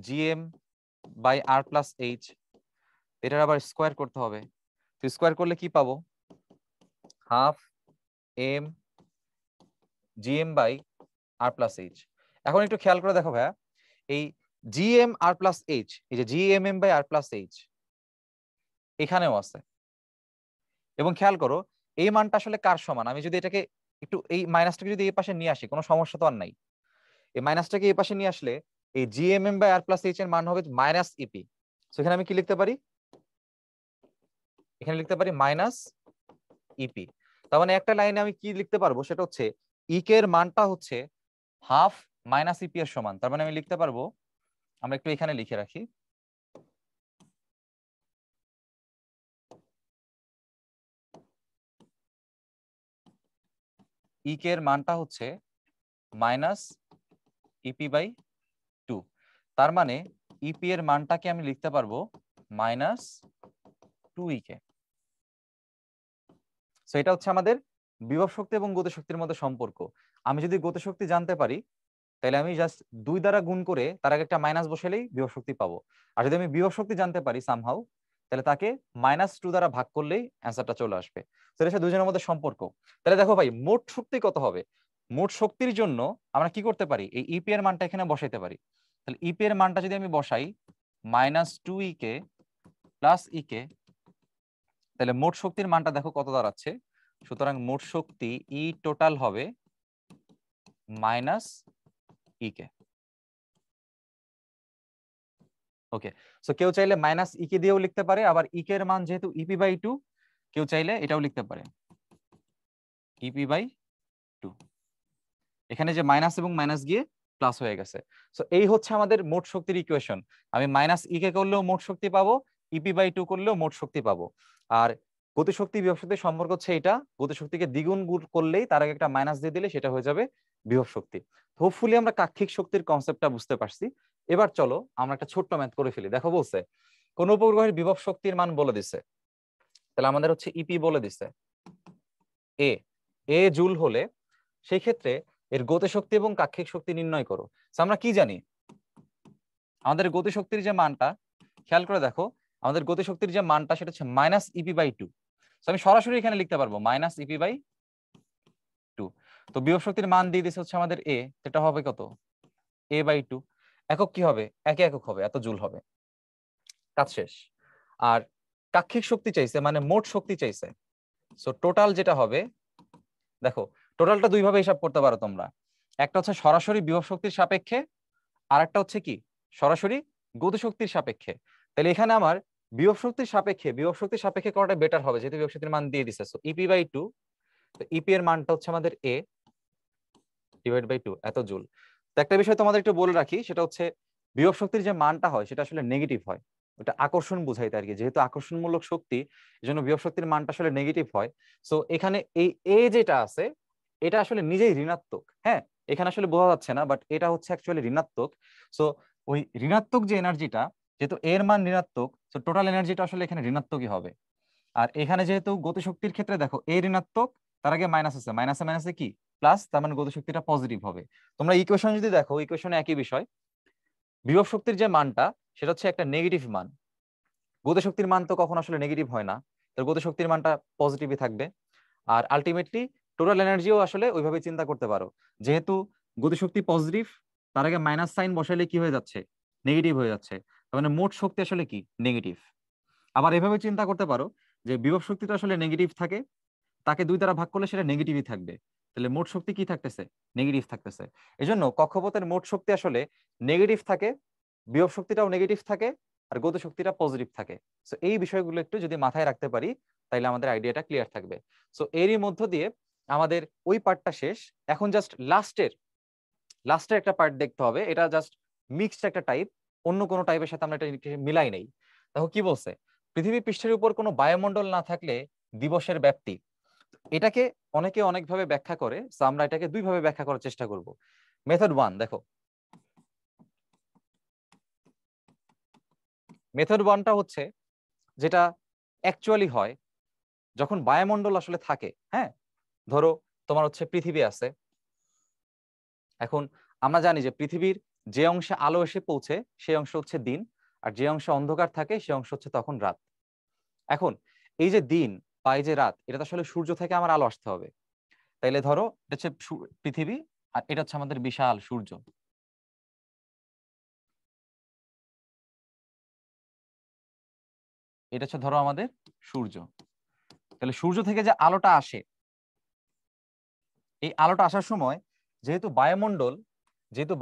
G M by R plus H. এটার আবার স্কোয়ার করতে হবে। তো স্কোয়ার করলে কি পাবো, half M G M by R plus H. এখন একটু খেয়াল করে দেখো ভাইয়া, এই G M R plus H, এই যে G M M by R plus H এখানেও আছে। এবং খেয়াল করো এই মানটা আসলে কার সমান, আমি যদি এটাকে একটু এই মাইনাসটাকে যদি এই পাশে নিয়ে আসি, কোনো সমস্যা তো আর নাই। এই মাইনাসটাকে এই পাশে নিয়ে আসলে এই G M M by R plus H এর মান হবে মাইনাস ইপি। সো এখানে আমি কি লিখতে পারি, এখানে লিখতে পারি মাইনাস ইপি। তার মানে একটা লাইনে আমি কি লিখতে পারবো, সেটা হচ্ছে ইকে এর মানটা হচ্ছে হাফ মাইনাস ইপি এর সমান। তার মানে আমি লিখতে পারবো, আমরা একটু এখানে লিখে রাখি, ইকে এর মানটা হচ্ছে মাইনাস ইপি বাই 2। তার মানে ইপি এর মানটাকে আমি লিখতে পারবো মাইনাস 2 সো এটা হচ্ছে আমাদের বিভব শক্তি এবং গতিশক্তির মধ্যে সম্পর্ক। আমি যদি গতিশক্তি জানতে পারি তাহলে আমি জাস্ট 2 দ্বারা গুণ করে তার আগে একটা মাইনাস বসালেই বিভব শক্তি পাবো। আর যদি আমি বিভব শক্তি জানতে পারি সামহাউ, তাহলে তাকে -2 দ্বারা ভাগ করলেই অ্যান্সারটা চলে আসবে। তো এটা দুজনের মধ্যে সম্পর্ক। তাহলে দেখো ভাই, মোট শক্তি কত হবে? মোট শক্তির জন্য আমরা কি করতে পারি, এই ইপি এর মানটা এখানে বসাইতে পারি। তাহলে ইপি এর মানটা যদি আমি বসাই -2 প্লাস ইকে, তাহলে মোট শক্তির মানটা দেখো কত দাঁড়াচ্ছে। সুতরাং মোট শক্তি ই টোটাল হবে মাইনাস ইকে। ওকে, সো কেউ চাইলে মাইনাস ইকে দিয়েও লিখতে পারে, আবার ইকে এর মান যেহেতু ইপি বাই 2, কেউ চাইলে এটাও লিখতে পারে ইপি বাই 2। এখানে যে মাইনাস এবং মাইনাস গিয়ে প্লাস হয়ে গেছে। সো এই হচ্ছে আমাদের মোট শক্তির ইকুয়েশন। আমি মাইনাস ইকে করলেও মোট শক্তি পাবো, ইপি বাই 2 করলেও মোট শক্তি পাবো। আর গতিশক্তি বিভব শক্তির সম্পর্ক হচ্ছে এটা, গতিশক্তিকে দ্বিগুণ গুণ করলেই তার আগে একটা মাইনাস দিয়ে দিলে সেটা হয়ে যাবে বিভব শক্তি। হোপফুলি আমরা কাক্ষিক শক্তির কনসেপ্টটা বুঝতে পারছি। এবার চলো আমরা একটা ছোট্ট ম্যাথ করে ফেলি। দেখো বলছে কোন উপগ্রহের বিভব শক্তির মান বলে দিছে, তাহলে আমাদের হচ্ছে ইপি বলে দিছে এ, এ জুল হলে সেই ক্ষেত্রে এর গতিশক্তি এবং কাক্ষিক শক্তি নির্ণয় করো। আমরা কি জানি, আমাদের গতিশক্তির যে মানটা, খেয়াল করে দেখো, আমাদের গতিশক্তির যে মানটা সেটা হচ্ছে মাইনাস ইপি বাই 2। আমি সরাসরি এখানে লিখতে পারবো মাইনাস ইপি বাই 2। তো বিভব শক্তির মান দিয়ে দিচ্ছে হচ্ছে আমাদের এ, সেটা হবে কত, এ বাই 2। একক কি হবে, একে একক হবে, এত জুল হবে, কাজ শেষ। আর কাক্ষিক শক্তি চাইছে, মানে মোট শক্তি চাইছে। সো টোটাল যেটা হবে, দেখো টোটালটা দুই ভাবে হিসাব করতে পারো তোমরা। একটা হচ্ছে সরাসরি বিভব শক্তির সাপেক্ষে, আর একটা হচ্ছে কি সরাসরি গতিশক্তির সাপেক্ষে। তাহলে এখানে আমার বিভব শক্তির সাপেক্ষে করাটা বেটার হবে, যেহেতু বিভব শক্তির মান দিয়ে দিছে। সো ইপি বাই 2, তো ইপি এর মানটা হচ্ছে আমাদের এ ডিভাইড বাই 2, এত জুল। তো একটা বিষয় তোমাদের একটু বলে রাখি, সেটা হচ্ছে বিভব শক্তির যে মানটা হয় সেটা আসলে নেগেটিভ হয়। ওটা আকর্ষণ বুঝাইতে আর কি, যেহেতু আকর্ষণমূলক শক্তি, এজন্য বিভব শক্তির মানটা আসলে নেগেটিভ হয়। সো এখানে এই এ যেটা আছে এটা আসলে নিজেই ঋণাত্মক। হ্যাঁ, এখানে আসলে বোঝা যাচ্ছে না, বাট এটা হচ্ছে অ্যাকচুয়ালি ঋণাত্মক। সো ওই ঋণাত্মক যে এনার্জিটা, যেহেতু এর মান ঋণাত্মক, সো টোটাল এনার্জিটা আসলে এখানে ঋণাত্মকই হবে। আর এখানে যেহেতু গতিশক্তির ক্ষেত্রে দেখো এ ঋণাত্মক, তার আগে মাইনাস আছে, মাইনাসে মাইনাসে কি প্লাস, তার মানে গতিশক্তিটা পজিটিভ হবে। তোমরা ইকুয়েশন যদি দেখো, ইকুয়েশনে একই বিষয়। বিভব শক্তির যে মানটা সেটা হচ্ছে একটা নেগেটিভ মান, গতিশক্তির মান তো কখনো আসলে নেগেটিভ হয় না, তার গতিশক্তির মানটা পজিটিভই থাকবে। আর আলটিমেটলি টোটাল এনার্জিও আসলে ওইভাবে চিন্তা করতে পারো, যেহেতু গতিশক্তি পজিটিভ, তার আগে মাইনাস সাইন বসাইলে কি হয়ে যাচ্ছে, নেগেটিভ হয়ে যাচ্ছে, তার মানে মোট শক্তি আসলে কি নেগেটিভ। আবার এভাবে চিন্তা করতে পারো যে বিভব শক্তিটা আসলে নেগেটিভ থাকে, তাকে 2 দ্বারা ভাগ করলে সেটা নেগেটিভই থাকবে, তাহলে মোট শক্তি কি থাকতেছে, নেগেটিভ থাকতেছে। এজন্য কক্ষপথের মোট শক্তি আসলে নেগেটিভ থাকে, বিভব শক্তিটাও নেগেটিভ থাকে, আর গতি শক্তিটা পজিটিভ থাকে। সো এই বিষয়গুলো একটু যদি মাথায় রাখতে পারি তাহলে আমাদের আইডিয়াটা ক্লিয়ার থাকবে। সো এরই মধ্য দিয়ে আমাদের ওই পার্টটা শেষ। এখন জাস্ট লাস্টের একটা পার্ট দেখতে হবে, এটা জাস্ট মিক্সড একটা টাইপ, অন্য কোনো টাইপের সাথে আমরা এটা মিলাই নেই। দেখো কি বলছে, পৃথিবী পৃষ্ঠের উপর কোনো বায়ুমণ্ডল না থাকলে দিবসের ব্যাপ্তি। এটাকে অনেকে অনেকভাবে ব্যাখ্যা করে, সো আমরা এটাকে দুই ভাবে ব্যাখ্যা করার চেষ্টা করব। মেথড 1 দেখো, মেথড 1টা হচ্ছে যেটা অ্যাকচুয়ালি হয় যখন বায়ুমণ্ডল আসলে থাকে। হ্যাঁ, ধরো তোমার হচ্ছে পৃথিবী আছে, এখন আমরা জানি যে পৃথিবীর যে অংশে আলো এসে পৌঁছে সেই অংশ হচ্ছে দিন, আর যে অংশে অন্ধকার থাকে সে অংশ হচ্ছে তখন রাত। এখন এই যে দিন বা এই যে রাত, এটা তো আসলে সূর্য থেকে আমার আলো আসতে হবে। তাইলে ধরো এটা হচ্ছে পৃথিবী, আর এটা হচ্ছে আমাদের বিশাল সূর্য। এটা হচ্ছে ধরো আমাদের সূর্য। তাহলে সূর্য থেকে যে আলোটা আসে, এই আলোটা আসার সময় যেহেতু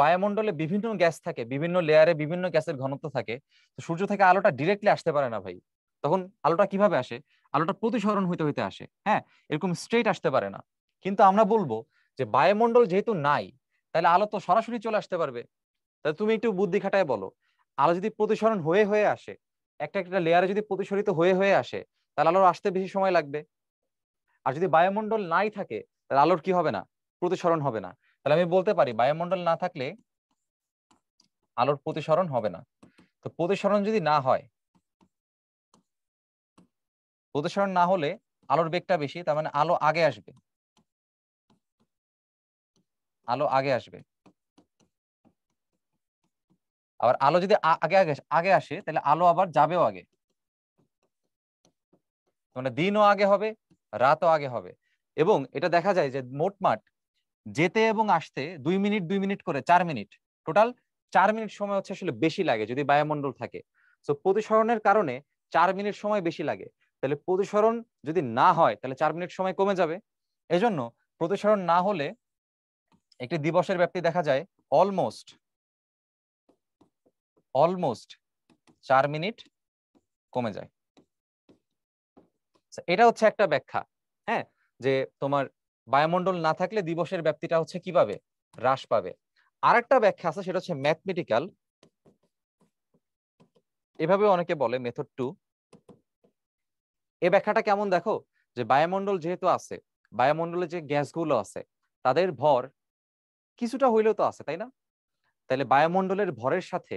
বায়ুমণ্ডলে বিভিন্ন গ্যাস থাকে, বিভিন্ন লেয়ারে বিভিন্ন গ্যাসের ঘনত্ব থাকে, তো সূর্য থেকে আলোটা ডিরেক্টলি আসতে পারে না ভাই। তখন আলোটা কিভাবে আসে, আলোটা প্রতিসরণ হইতে হইতে আসে। হ্যাঁ, এরকম স্ট্রেট আসতে পারে না। কিন্তু আমরা বলবো যে বায়ুমণ্ডল যেহেতু নাই, তাহলে আলো তো সরাসরি চলে আসতে পারবে। তাহলে তুমি একটু বুদ্ধি খাটায় বলো, আলো যদি প্রতিসরণ হয়ে হয়ে আসে, একটা একটা লেয়ারে যদি প্রতিসরিত হয়ে হয়ে আসে, তাহলে আলোর আসতে বেশি সময় লাগবে। আর যদি বায়ুমণ্ডল নাই থাকে, তাহলে আলোর কি হবে না, প্রতিসরণ হবে না। তাহলে আমি বলতে পারি বায়ুমণ্ডল না থাকলে আলোর প্রতিসরণ হবে না। তো প্রতিসরণ যদি না হয়, প্রতিসরণ না হলে আলোর বেগটা বেশি, তার মানে আলো আগে আসবে, আলো আগে আসবে। আবার আলো যদি আগে আগে আগে আসে তাহলে আলো আবার যাবেও আগে, মানে দিনও আগে হবে, রাতও আগে হবে। এবং এটা দেখা যায় যে মোটমাট যেতে এবং আসতে 2 মিনিট 2 মিনিট করে 4 মিনিট, টোটাল 4 মিনিট সময় হচ্ছে আসলে বেশি লাগে যদি বায়ুমণ্ডল থাকে। তো প্রতিসরণের কারণে 4 মিনিট সময় বেশি লাগে। তাহলে প্রতিসরণ যদি না হয় তাহলে 4 মিনিট সময় কমে যাবে। এজন্য প্রতিসরণ না হলে একটি দিবসের ব্যাপ্তি দেখা যায় অলমোস্ট অলমোস্ট 4 মিনিট কমে যায়। এটা হচ্ছে একটা ব্যাখ্যা, হ্যাঁ, যে তোমার বায়ুমণ্ডল না থাকলে দিবসের ব্যাপ্তিটা হচ্ছে কি পাবে, হ্রাস পাবে। আরেকটা ব্যাখ্যা আছে, সেটা হচ্ছে ম্যাথমেটিক্যাল, এভাবে অনেকে বলে মেথড 2। এই ব্যাখ্যাটা কেমন দেখো, যে বায়ুমণ্ডল যেহেতু আছে, বায়ুমণ্ডলে যে গ্যাসগুলো আছে তাদের ভর কিছুটা হইলেও তো আছে, তাই না? তাহলে বায়ুমণ্ডলের ভরের সাথে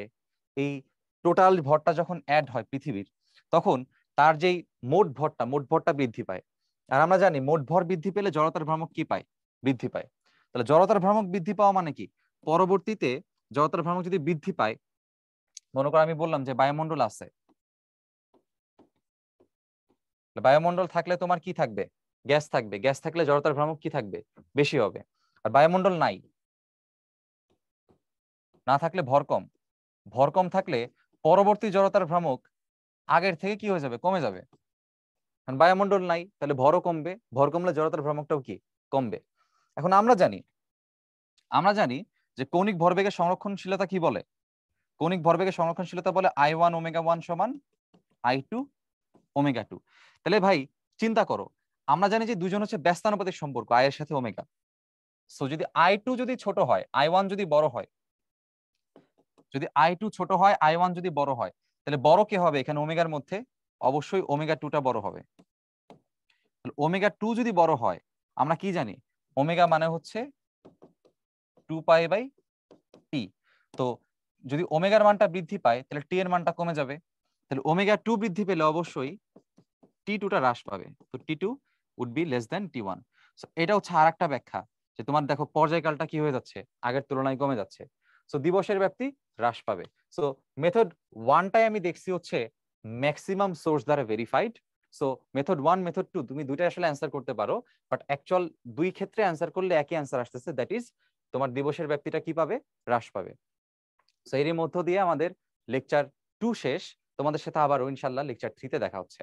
এই টোটাল ভরটা যখন অ্যাড হয় পৃথিবীর, তখন তার যেই মোট ভরটা বৃদ্ধি পায়। আর আমরা জানি মোট ভর বৃদ্ধি পেলে জড়তার ভ্রামক কি পায়, বৃদ্ধি পায়। তাহলে জড়তার ভ্রামক বৃদ্ধি পাওয়া মানে কি, পরবর্তীতে জড়তার ভ্রামক যদি বৃদ্ধি পায়, মনে করো আমি বললাম যে বায়ুমণ্ডল আছে, বায়ুমণ্ডল থাকলে তোমার কি থাকবে, গ্যাস থাকবে, গ্যাস থাকলে জড়তার ভ্রামক কি থাকবে, বেশি হবে। আর বায়ুমণ্ডল নাই, না থাকলে ভর কম, ভর কম থাকলে পরবর্তী জড়তার ভ্রামক আগের থেকে কি হয়ে যাবে, কমে যাবে। কারণ বায়ুমণ্ডল নাই, তাহলে ভরও কমবে, ভর কমলে জড়তার ভ্রামকটাও কি কমবে। এখন আমরা জানি যে কৌণিক ভরবেগের সংরক্ষণশীলতা কি বলে, কৌণিক ভরবেগের সংরক্ষণশীলতা বলে I1 ω1 সমান I2 ω2। তাহলে ভাই চিন্তা করো, আমরা জানি যে দুজন হচ্ছে ব্যস্তানুপাতিক সম্পর্ক আই এর সাথে ওমেগা। সো যদি I2 যদি ছোট হয়, I1 যদি বড় হয়, যদি I2 ছোট হয়, I1 যদি বড় হয়, তাহলে বড় কে হবে এখানে ওমেগার মধ্যে, অবশ্যই ω2টা বড় হবে। ω2 যদি বড় হয়, আমরা কি জানি ওমেগা মানে হচ্ছে 2π/t। তো যদি ওমেগার মানটা বৃদ্ধি পায় তাহলে টি এর মানটা কমে যাবে। তাহলে ω2 বৃদ্ধি পেলে অবশ্যই T2টা হ্রাস পাবে। তো T2 would be less than T1। So এটা হচ্ছে আর একটা ব্যাখ্যা, যে তোমার দেখো পর্যায়কালটা কি হয়ে যাচ্ছে, আগের তুলনায় কমে যাচ্ছে। সো দিবসের ব্যাপ্তি হ্রাস পাবে। সো মেথড 1টাই আমি দেখছি হচ্ছে ম্যাক্সিমাম সোর্স দ্বারা ভেরিফাইড। সো মেথড 1 মেথড 2 তুমি দুইটাই আসলে অ্যান্সার করতে পারো, বাট অ্যাকচুয়াল দুই ক্ষেত্রে অ্যান্সার করলে একই অ্যান্সার আসতেছে, দ্যাট ইজ তোমার দিবসের ব্যাপ্তিটা কি পাবে, হ্রাস পাবে। সো এরই মধ্য দিয়ে আমাদের লেকচার 2 শেষ। তোমাদের সাথে আবারও ইনশাল্লাহ লেকচার 3-তে দেখা হচ্ছে।